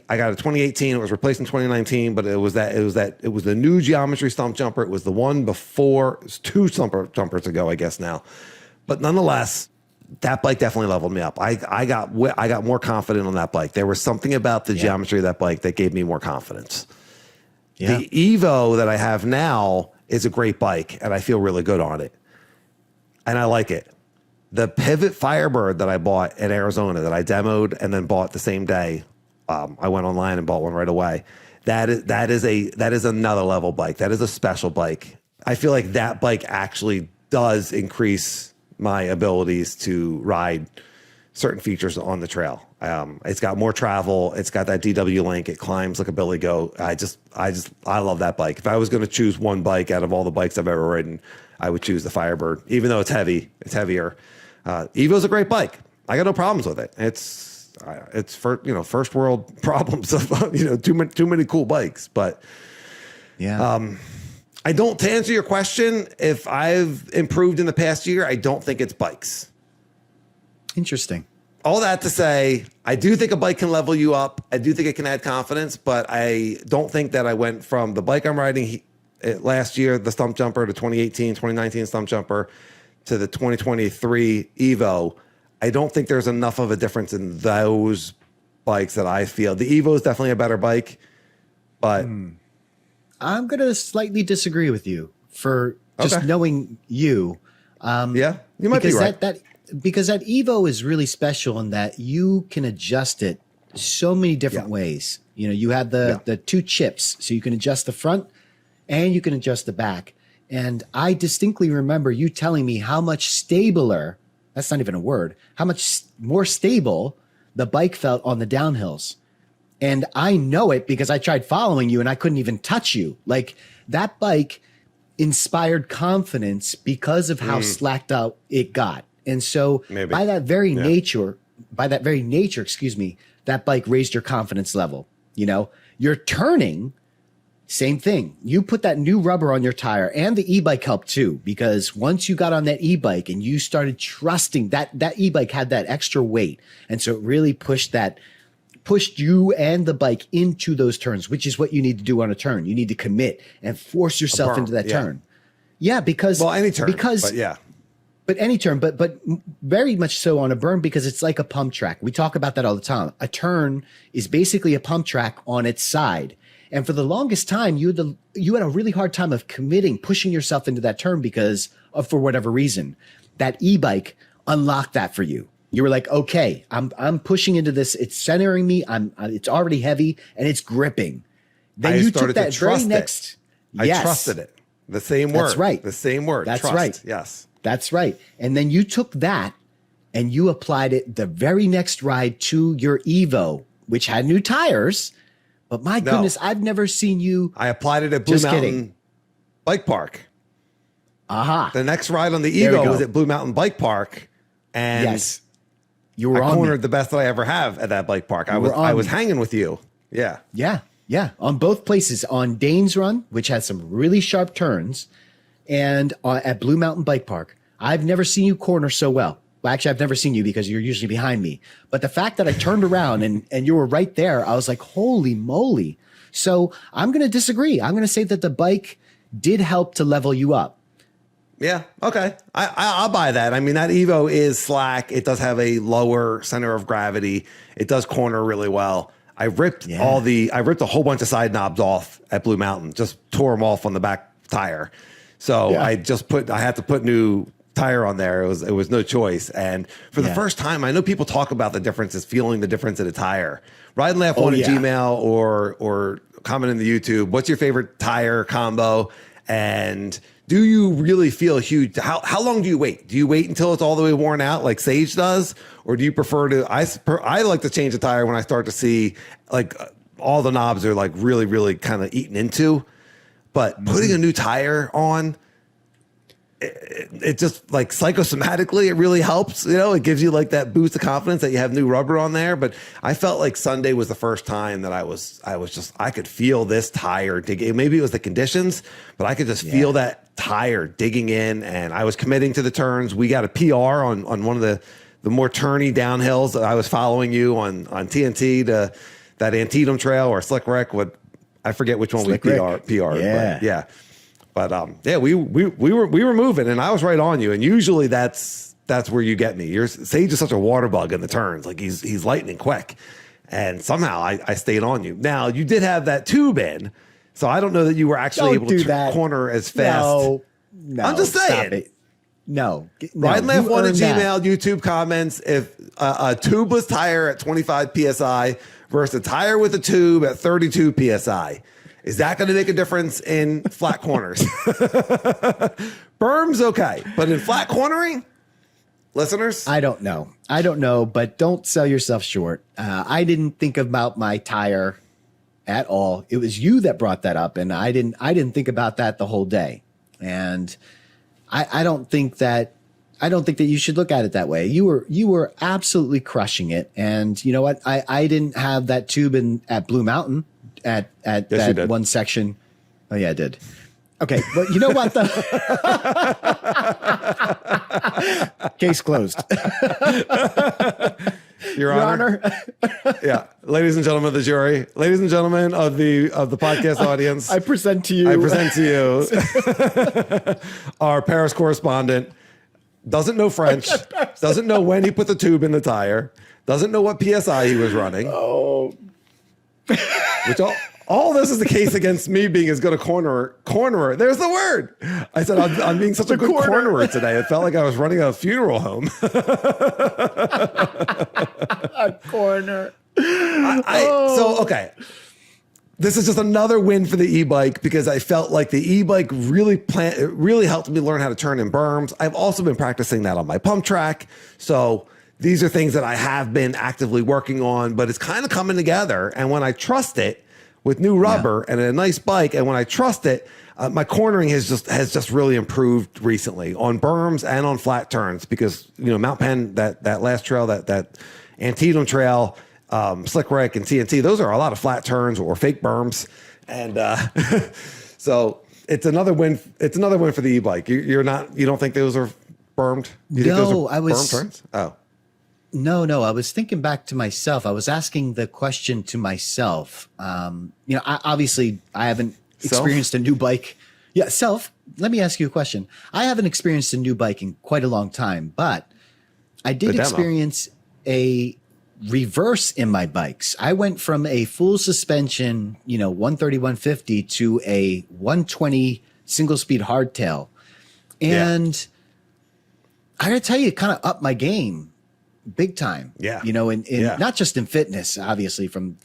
I got a 2018. It was replaced in 2019, but it was the new geometry Stump Jumper. It was the one before. It was two Stump Jumpers ago, I guess now. But nonetheless, that bike definitely leveled me up. I got more confident on that bike. There was something about the geometry of that bike that gave me more confidence. Yeah. The Evo that I have now is a great bike, and I feel really good on it, and I like it. The Pivot Firebird that I bought in Arizona, that I demoed and then bought the same day, I went online and bought one right away. That is another level bike. That is a special bike. I feel like that bike actually does increase my abilities to ride certain features on the trail. It's got more travel. It's got that DW link. It climbs like a billy goat. I love that bike. If I was going to choose one bike out of all the bikes I've ever ridden, I would choose the Firebird, even though it's heavy. It's heavier. Evo's a great bike. I got no problems with it. It's first world problems of too many cool bikes. But I don't, to answer your question, if I've improved in the past year, I don't think it's bikes. Interesting. All that to say, I do think a bike can level you up. I do think it can add confidence, but I don't think that I went from the bike I'm riding last year, the Stump Jumper, to 2018, 2019 Stump Jumper, to the 2023 Evo. I don't think there's enough of a difference in those bikes that I feel. The Evo is definitely a better bike, but I'm going to slightly disagree with you for just knowing you. Yeah, you might be right. Because that Evo is really special in that you can adjust it so many different ways. You have the two chips, so you can adjust the front and you can adjust the back. And I distinctly remember you telling me how much stabler, that's not even a word, how much more stable the bike felt on the downhills. And I know it because I tried following you and I couldn't even touch you. Like, that bike inspired confidence because of how slacked out it got. And so by that very nature, that bike raised your confidence level. You're turning. Same thing. You put that new rubber on your tire, and the e-bike helped too, because once you got on that e-bike and you started trusting that e-bike had that extra weight. And so it really pushed you and the bike into those turns, which is what you need to do on a turn. You need to commit and force yourself into that turn. Yeah, because any turn, but any turn, but very much so on a berm, because it's like a pump track. We talk about that all the time. A turn is basically a pump track on its side. And for the longest time, you had a really hard time of committing, pushing yourself into that turn because of, for whatever reason, that e-bike unlocked that for you. You were like, okay, I'm pushing into this. It's centering me. It's already heavy and it's gripping. Then you took that very next. I trusted it. The same word. That's right. The same word. That's trust. Right. Yes. That's right. And then you took that and you applied it the very next ride to your Evo, which had new tires. But my goodness, I've never seen you. I applied it at Blue Mountain Bike Park. The next ride on the Evo was at Blue Mountain Bike Park. And you were cornered the best that I ever have at that bike park. I was hanging with you. Yeah. Yeah. On both places, on Dane's Run, which has some really sharp turns, and at Blue Mountain Bike Park. I've never seen you corner so well. Well, actually, I've never seen you because you're usually behind me. But the fact that I turned around and you were right there, I was like, holy moly. So I'm going to disagree. I'm going to say that the bike did help to level you up. Yeah. Okay. I'll buy that. I mean, that Evo is slack. It does have a lower center of gravity. It does corner really well. I ripped a whole bunch of side knobs off at Blue Mountain, just tore them off on the back tire. So I had to put new tire on there. It was no choice. And for the first time, I know people talk about the differences, feeling the difference in a tire. Ride and Laugh 1 at Gmail or comment in the YouTube. What's your favorite tire combo? And do you really feel huge? How long do you wait? Do you wait until it's all the way worn out like Sage does? Or do you prefer to, I like to change the tire when I start to see like all the knobs are like really, really kind of eaten into. But putting a new tire on, it just like psychosomatically, it really helps. You know, it gives you like that boost of confidence that you have new rubber on there. But I felt like Sunday was the first time that I could feel this tire digging. Maybe it was the conditions, but I could just feel that tire digging in, and I was committing to the turns. We got a PR on one of the more turny downhills that I was following you on TNT to that Antietam Trail or Slick Rick. I forget which one Slick we Rick. PR. Yeah. But yeah. But yeah, we were moving, and I was right on you. And usually that's where you get me. Sage is such a water bug in the turns, like he's lightning quick, and somehow I stayed on you. Now you did have that tube in, so I don't know that you were actually able to corner as fast. No, I'm just saying. Stop it. No, Ride and Laugh 1 at Gmail. Gmail, YouTube comments. If a tubeless tire at 25 psi versus a tire with a tube at 32 psi. Is that going to make a difference in flat corners? Berm's okay, but in flat cornering, listeners? I don't know, but don't sell yourself short. I didn't think about my tire at all. It was you that brought that up, and I didn't think about that the whole day. And I don't think that you should look at it that way. You were absolutely crushing it. And you know what? I didn't have that tube at Blue Mountain. At yes, that one section. Oh yeah, I did. Okay, but you know what? Case closed. Your Honor. Yeah, ladies and gentlemen of the jury, ladies and gentlemen of the podcast audience, I present to you. Our Paris correspondent doesn't know French, doesn't know when he put the tube in the tire, doesn't know what PSI he was running. Oh. Which all this is the case against me being as good a cornerer. There's the word. I said I'm being such a good cornerer today. It felt like I was running a funeral home. A corner. So okay. This is just another win for the e-bike because I felt like the e-bike really helped me learn how to turn in berms. I've also been practicing that on my pump track. So these are things that I have been actively working on, but it's kind of coming together. And when I trust it with new rubber and a nice bike, and when I trust it, my cornering has just really improved recently on berms and on flat turns because, you know, Mount Penn, that last trail, that Antietam Trail, Slick Rick and TNT, those are a lot of flat turns or fake berms. And so it's another win. It's another win for the e-bike. You don't think those are bermed? You think those are berm turns? Oh. No, I was thinking back to myself. I was asking the question to myself. Obviously I haven't experienced a new bike. Yeah, self. Let me ask you a question. I haven't experienced a new bike in quite a long time, but I did experience a reverse in my bikes. I went from a full suspension, 130, 150 to a 120 single speed hardtail. And I gotta tell you, it kind of upped my game big time. Yeah. Not just in fitness, obviously from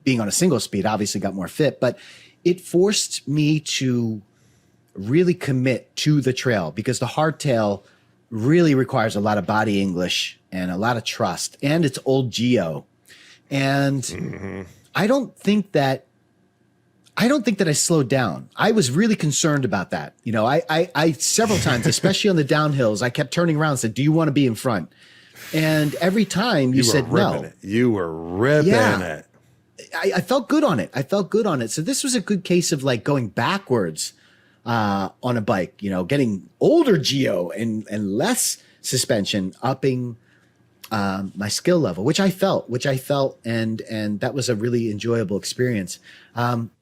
being on a single speed, obviously got more fit, but it forced me to really commit to the trail because the hardtail really requires a lot of body English and a lot of trust, and it's old geo. And I don't think that I slowed down. I was really concerned about that. I several times, especially on the downhills, I kept turning around and said, "Do you want to be in front?" And every time you said no. You were ripping it. I felt good on it. So this was a good case of like going backwards on a bike, getting older geo and less suspension, upping my skill level, which I felt, and that was a really enjoyable experience.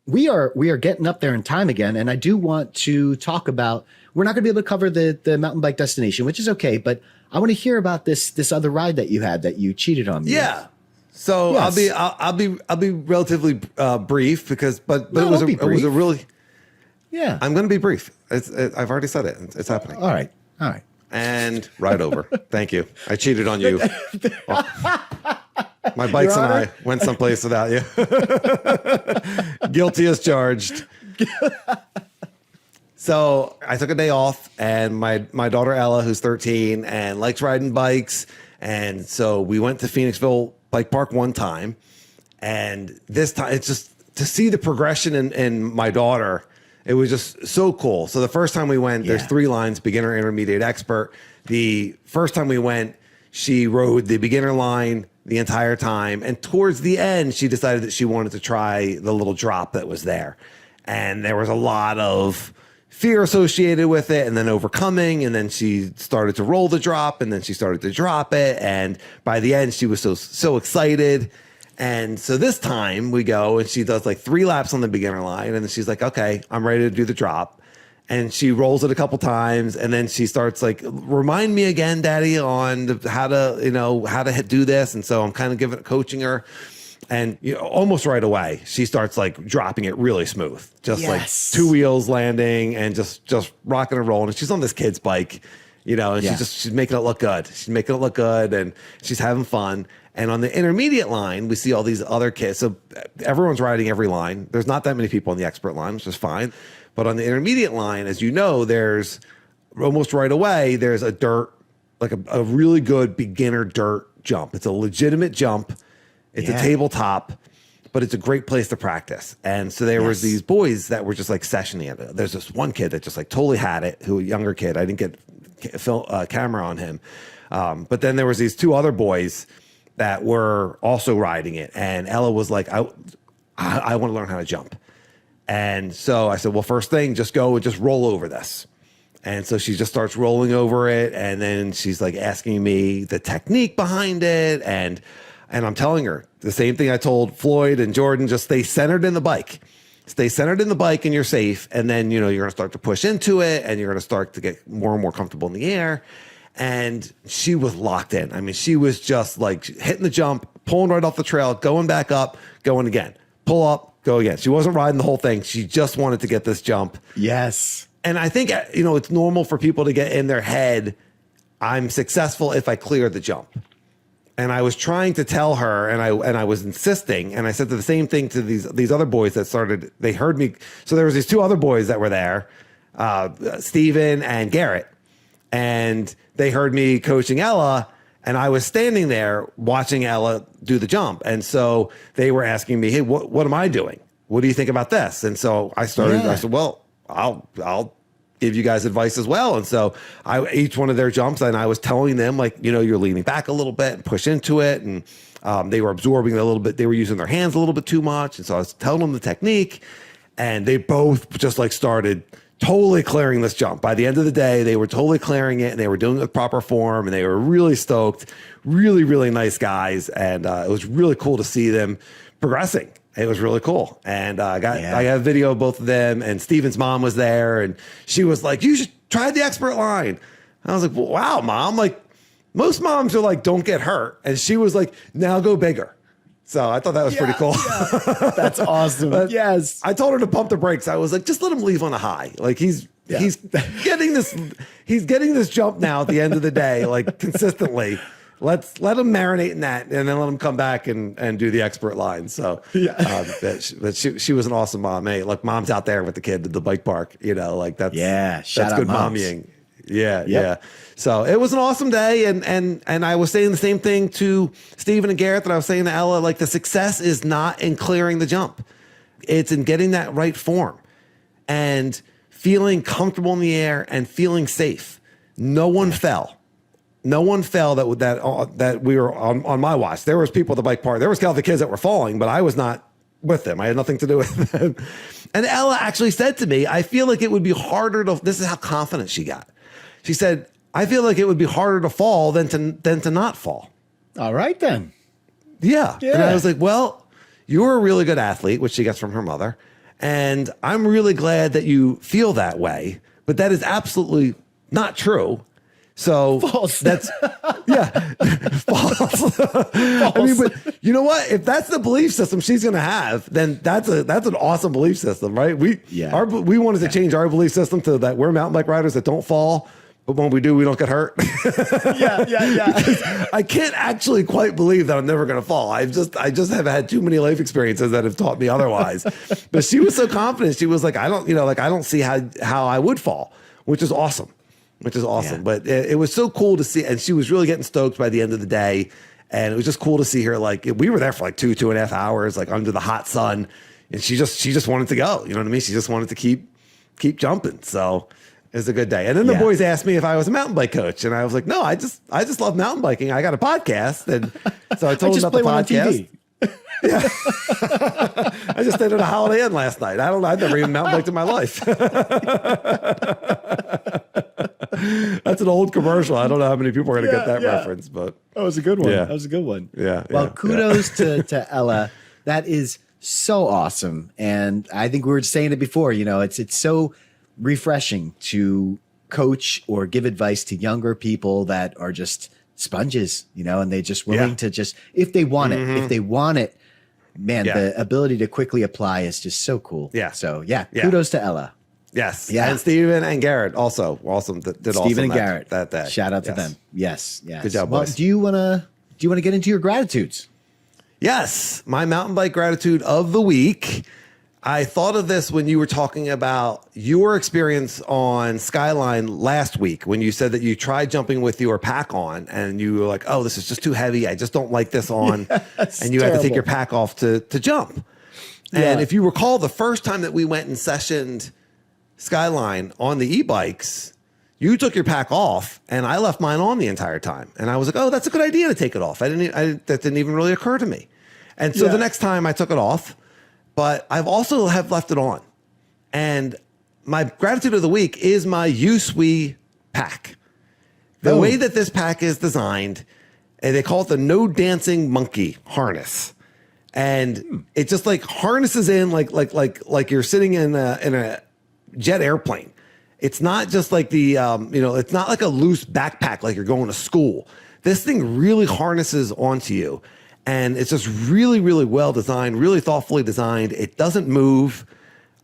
We are getting up there in time again, and I do want to talk about. We're not going to be able to cover the mountain bike destination, which is okay, but I want to hear about this other ride that you had that you cheated on me. Yeah. With. So yes. I'll be relatively brief because it was a really. Yeah. I'm going to be brief. I've already said it. It's happening. All right. And ride over. Thank you. I cheated on you. My bikes and I went someplace without you. Guilty as charged. So I took a day off, and my daughter Ella, who's 13 and likes riding bikes, and so we went to Phoenixville Bike Park one time, and this time it's just to see the progression in my daughter. It was just so cool. So the first time we went, there's 3 lines: beginner, intermediate, expert. The first time we went, she rode the beginner line the entire time, and towards the end, she decided that she wanted to try the little drop that was there, and there was a lot of fear associated with it, and then overcoming, and then she started to roll the drop, and then she started to drop it, and by the end she was so excited. And so this time we go, and she does like 3 laps on the beginner line, and then she's like, okay, I'm ready to do the drop. And she rolls it a couple times, and then she starts like, remind me again, Daddy, on how to do this. And so I'm kind of coaching her. And almost right away, she starts like dropping it really smooth, just like 2 wheels landing and just rocking and rolling. And she's on this kid's bike, and she's making it look good. She's making it look good, and she's having fun. And on the intermediate line, we see all these other kids. So everyone's riding every line. There's not that many people on the expert line, which is fine. But on the intermediate line, as you know, there's almost right away, there's a dirt, like a really good beginner dirt jump. It's a legitimate jump. It's a tabletop, but it's a great place to practice. And so there was these boys that were just like sessioning it. There's this one kid that just like totally had it, a younger kid. I didn't get camera on him. But then there was these 2 other boys that were also riding it. And Ella was like, I want to learn how to jump. And so I said, well, first thing, just go and just roll over this. And so she just starts rolling over it. And then she's like asking me the technique behind it. And I'm telling her the same thing I told Floyd and Jordan: just stay centered in the bike. Stay centered in the bike and you're safe. And then, you're going to start to push into it, and you're going to start to get more and more comfortable in the air. And she was locked in. I mean, she was just like hitting the jump, pulling right off the trail, going back up, going again, pull up, go again. She wasn't riding the whole thing. She just wanted to get this jump. Yes. And I think, it's normal for people to get in their head, I'm successful if I clear the jump. And I was trying to tell her, and I was insisting, and I said the same thing to these other boys that started. They heard me. So there was these 2 other boys that were there, Steven and Garrett, and they heard me coaching Ella, and I was standing there watching Ella do the jump. And so they were asking me, hey, what am I doing? What do you think about this? And so I started. I said, well, I'll give you guys advice as well. And so each one of their jumps, and I was telling them, like, you're leaning back a little bit and push into it. And they were absorbing it a little bit. They were using their hands a little bit too much. And so I was telling them the technique, and they both just like started totally clearing this jump. By the end of the day, they were totally clearing it, and they were doing it with proper form, and they were really stoked, really, really nice guys. And it was really cool to see them progressing. It was really cool. And I got a video of both of them, and Steven's mom was there, and she was like, you should try the expert line. And I was like, well, wow, Mom. Like, most moms are like, don't get hurt. And she was like, now go bigger. So I thought that was pretty cool. Yeah. That's awesome. Yes. I told her to pump the brakes. I was like, just let him leave on a high. Like, he's getting this jump now at the end of the day, like consistently. Let him marinate in that, and then let him come back and do the expert line. So, but she was an awesome mom. Hey, look, Mom's out there with the kid at the bike park. Like that's good mommying. Yeah. So it was an awesome day, and I was saying the same thing to Steven and Garrett that I was saying to Ella. Like, the success is not in clearing the jump; it's in getting that right form and feeling comfortable in the air and feeling safe. No one fell. No one fell that we were on my watch. There was people at the bike park. There was the kids that were falling, but I was not with them. I had nothing to do with them. And Ella actually said to me, I feel like it would be harder to, this is how confident she got. She said, I feel like it would be harder to fall than to not fall. All right, then. Yeah. And I was like, well, you're a really good athlete, which she gets from her mother. And I'm really glad that you feel that way, but that is absolutely not true. So false. That's false. I mean, but you know what? If that's the belief system she's going to have, then that's an awesome belief system, right? We wanted to change our belief system to that we're mountain bike riders that don't fall, but when we do, we don't get hurt. Yeah. I can't actually quite believe that I'm never going to fall. I just have had too many life experiences that have taught me otherwise. But she was so confident. She was like, I don't see how I would fall, which is awesome. Yeah. But it was so cool to see. And she was really getting stoked by the end of the day. And it was just cool to see her. Like, we were there for like 2.5 hours, like under the hot sun. And she just wanted to go. You know what I mean? She just wanted to keep jumping. So it was a good day. And then the boys asked me if I was a mountain bike coach. And I was like, no, I just love mountain biking. I got a podcast. And so I told them about the podcast. Yeah. I just stayed at a Holiday Inn last night. I've never even mountain biked in my life. That's an old commercial. I don't know how many people are going to get that reference, but that was a good one. Yeah. That was a good one. Yeah. Well, kudos to Ella. That is so awesome. And I think we were saying it before, it's so refreshing to coach or give advice to younger people that are just sponges, and they just willing to just, if they want it, man, the ability to quickly apply is just so cool. Yeah. So kudos to Ella. Yes. Yeah. And Steven and Garrett also awesome. Steven and Garrett. That day. Shout out to them. Yes. Good job, boys. Do you want to get into your gratitudes? Yes. My mountain bike gratitude of the week. I thought of this when you were talking about your experience on Skyline last week, when you said that you tried jumping with your pack on and you were like, oh, this is just too heavy. I just don't like this on. And you had to take your pack off to jump. And if you recall, the first time that we went and sessioned Skyline on the e-bikes, you took your pack off and I left mine on the entire time. And I was like, oh, that's a good idea to take it off. That didn't even really occur to me. And so the next time I took it off, but I've also have left it on. And my gratitude of the week is my USWE pack. The way that this pack is designed, and they call it the No Dancing Monkey harness. And it just like harnesses in like you're sitting in a jet airplane. It's not just like the, it's not like a loose backpack like you're going to school. This thing really harnesses onto you. And it's just really, really well designed, really thoughtfully designed. It doesn't move.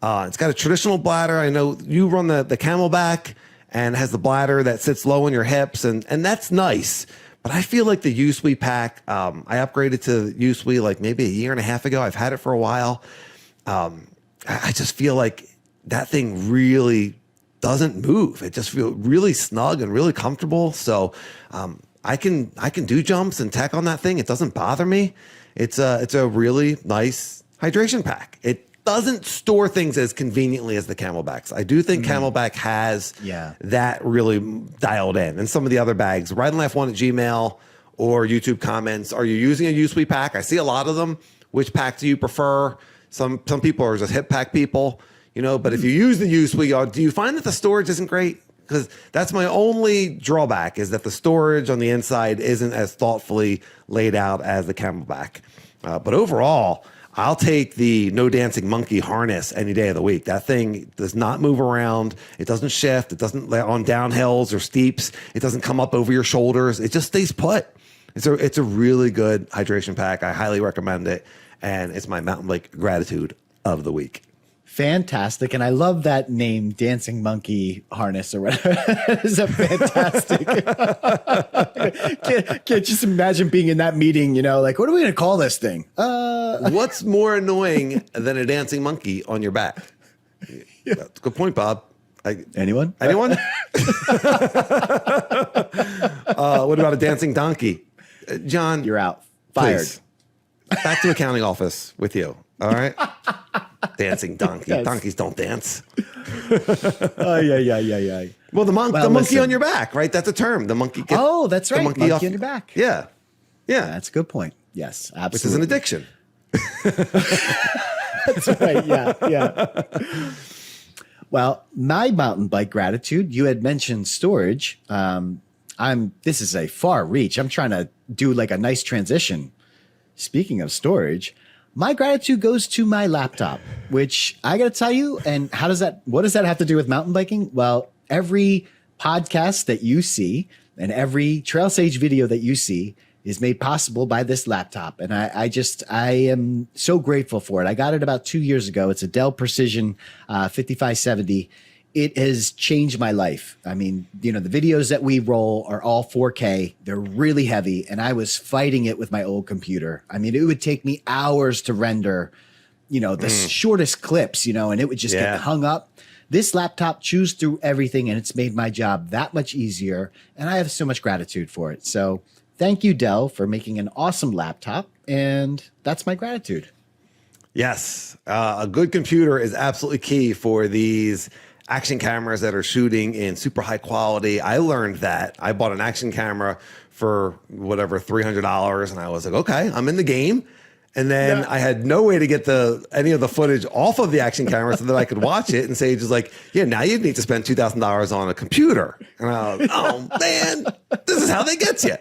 It's got a traditional bladder. I know you run the Camelback and has the bladder that sits low on your hips. And that's nice. But I feel like the USWE pack, I upgraded to USWE like maybe a year and a half ago. I've had it for a while. I just feel like that thing really doesn't move. It just feels really snug and really comfortable. So I can do jumps and tech on that thing. It doesn't bother me. It's a really nice hydration pack. It doesn't store things as conveniently as the Camelbacks. I do think Camelback has that really dialed in. And some of the other bags, RideandLaugh1 at Gmail or YouTube comments, are you using a USWE pack? I see a lot of them. Which pack do you prefer? Some people are just hip pack people, but if you use the USWE, do you find that the storage isn't great? Because that's my only drawback, is that the storage on the inside isn't as thoughtfully laid out as the Camelback. But overall, I'll take the No Dancing Monkey harness any day of the week. That thing does not move around. It doesn't shift. It doesn't on downhills or steeps. It doesn't come up over your shoulders. It just stays put. It's a really good hydration pack. I highly recommend it. And it's my mountain bike gratitude of the week. Fantastic. And I love that name, Dancing Monkey Harness or whatever. It's a fantastic. can't just imagine being in that meeting, like, what are we going to call this thing? What's more annoying than a dancing monkey on your back? That's a good point, Bob. Anyone? What about a dancing donkey? John, you're out. Fired. Please. Back to accounting office with you. All right. Dancing donkey. Yes. Donkeys don't dance. Yeah. Well, the monkey on your back, right? That's a term. The monkey. That's right. Monkey on your back. Yeah. That's a good point. Yes, absolutely. Which is an addiction. That's right. Yeah. Well, my mountain bike gratitude, you had mentioned storage. This is a far reach. I'm trying to do like a nice transition. Speaking of storage, my gratitude goes to my laptop, which I got to tell you, and what does that have to do with mountain biking? Well, every podcast that you see and every Trail Sage video that you see is made possible by this laptop. And I am so grateful for it. I got it about 2 years ago. It's a Dell Precision 5570. it has changed my life. I mean, the videos that we roll are all 4K. They're really heavy, and I was fighting it with my old computer. I mean, it would take me hours to render, the shortest clips, and it would just get hung up. This laptop chews through everything, and it's made my job that much easier, and I have so much gratitude for it. So thank you, Dell, for making an awesome laptop, and that's my gratitude. Yes, a good computer is absolutely key for these action cameras that are shooting in super high quality. I learned that. I bought an action camera for whatever, $300, and I was like, okay, I'm in the game. And then I had no way to get any of the footage off of the action camera so that I could watch it. And Sage was like, yeah, now you need to spend $2,000 on a computer. And I was, oh man, this is how they get you.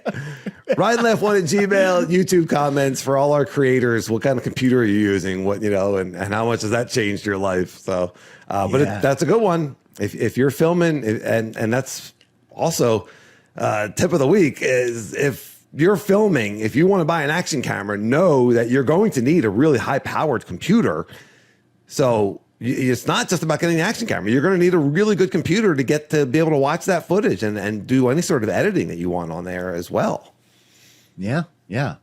Ride Laugh One at Gmail, YouTube comments for all our creators. What kind of computer are you using? What, and how much has that changed your life? So, that's a good one. If you're filming, and that's also tip of the week is if you're filming, if you want to buy an action camera, know that you're going to need a really high powered computer. So it's not just about getting the action camera. You're going to need a really good computer to be able to watch that footage and do any sort of editing that you want on there as well. Yeah. Yeah.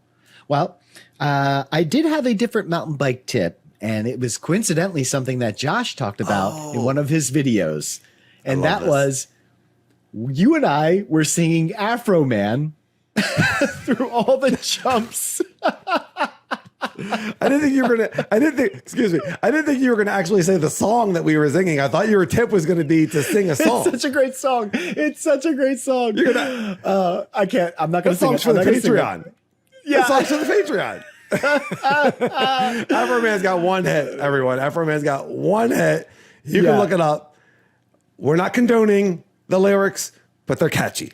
Well, I did have a different mountain bike tip, and it was coincidentally something that Josh talked about in one of his videos. And that was you and I were singing Afro Man through all the jumps. I didn't think you were going to actually say the song that we were singing. I thought your tip was going to be to sing a song. It's such a great song. You're gonna, I'm not going to sing it. For the Patreon. Yeah. The song's for the Patreon. Afro Man's got one hit, everyone. Afro Man's got one hit. You can look it up. We're not condoning the lyrics, but they're catchy.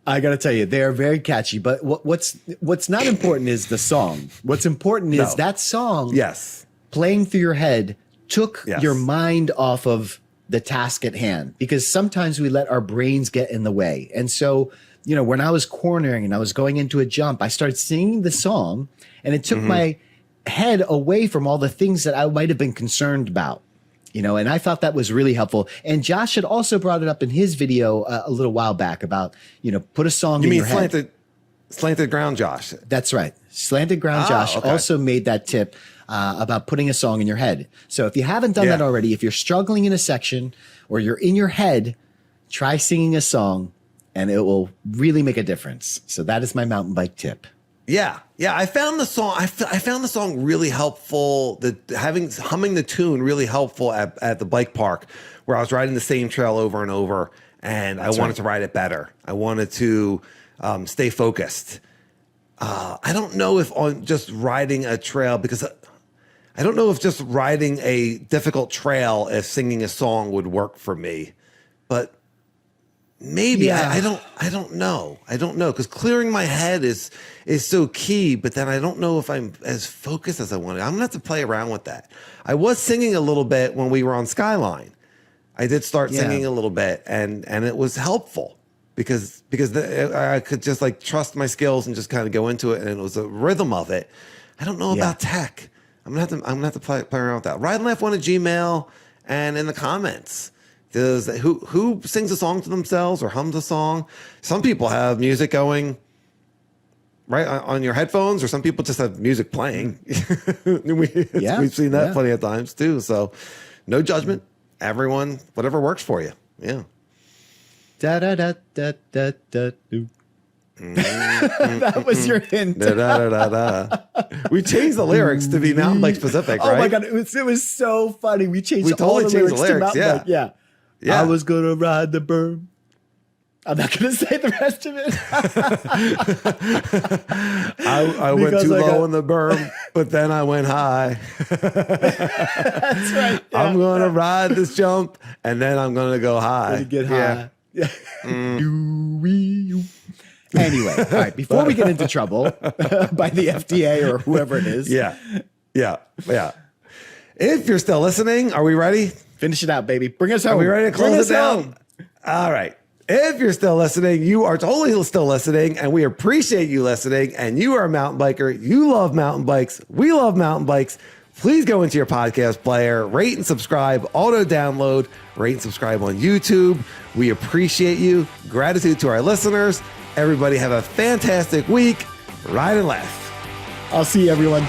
I got to tell you, they are very catchy, but what's not important is the song. What's important is that song playing through your head took your mind off of the task at hand, because sometimes we let our brains get in the way. And so, when I was cornering and I was going into a jump, I started singing the song, and it took my head away from all the things that I might have been concerned about. And I thought that was really helpful. And Josh had also brought it up in his video a little while back about, put a song in your head. You mean Slanted Ground Josh? That's right. Slanted Ground Josh also made that tip about putting a song in your head. So if you haven't done that already, if you're struggling in a section or you're in your head, try singing a song and it will really make a difference. So that is my mountain bike tip. Yeah. I found the song. I found the song really helpful. Humming the tune really helpful at the bike park, where I was riding the same trail over and over, and I wanted to ride it better. I wanted to stay focused. I don't know if on just riding a trail, because I don't know if just riding a difficult trail, if singing a song would work for me, but. Maybe I don't know. Because clearing my head is so key, but then I don't know if I'm as focused as I want. I'm gonna have to play around with that. I was singing a little bit when we were on Skyline. I did start singing a little bit, and it was helpful because I could just like trust my skills and just kind of go into it, and it was a rhythm of it. I don't know about tech. I'm gonna have to play around with that. Ride and Laugh One at Gmail and in the comments. Who sings a song to themselves or hums a song? Some people have music going right on your headphones, or some people just have music playing. We've seen that plenty of times too. So no judgment. Everyone, whatever works for you. Yeah. Da da da da da da. That was your hint. We changed the lyrics to be mountain bike specific, right? Oh my god, it was so funny. We changed all the lyrics to mountain bike. Yeah. I was gonna ride the berm. I'm not gonna say the rest of it. I went too low in the berm, but then I went high. That's right. Yeah. I'm gonna ride this jump, and then I'm gonna go high. Get high. Yeah. Anyway, all right. Before we get into trouble by the FDA or whoever it is. Yeah. If you're still listening, are we ready? Finish it out, baby. Bring us home. Are we ready to close it down? All right. If you're still listening, you are totally still listening, and we appreciate you listening. And you are a mountain biker. You love mountain bikes. We love mountain bikes. please go into your podcast player, rate and subscribe, auto download, rate and subscribe on YouTube. We appreciate you. Gratitude to our listeners. Everybody have a fantastic week. Ride and laugh. I'll see you, everyone.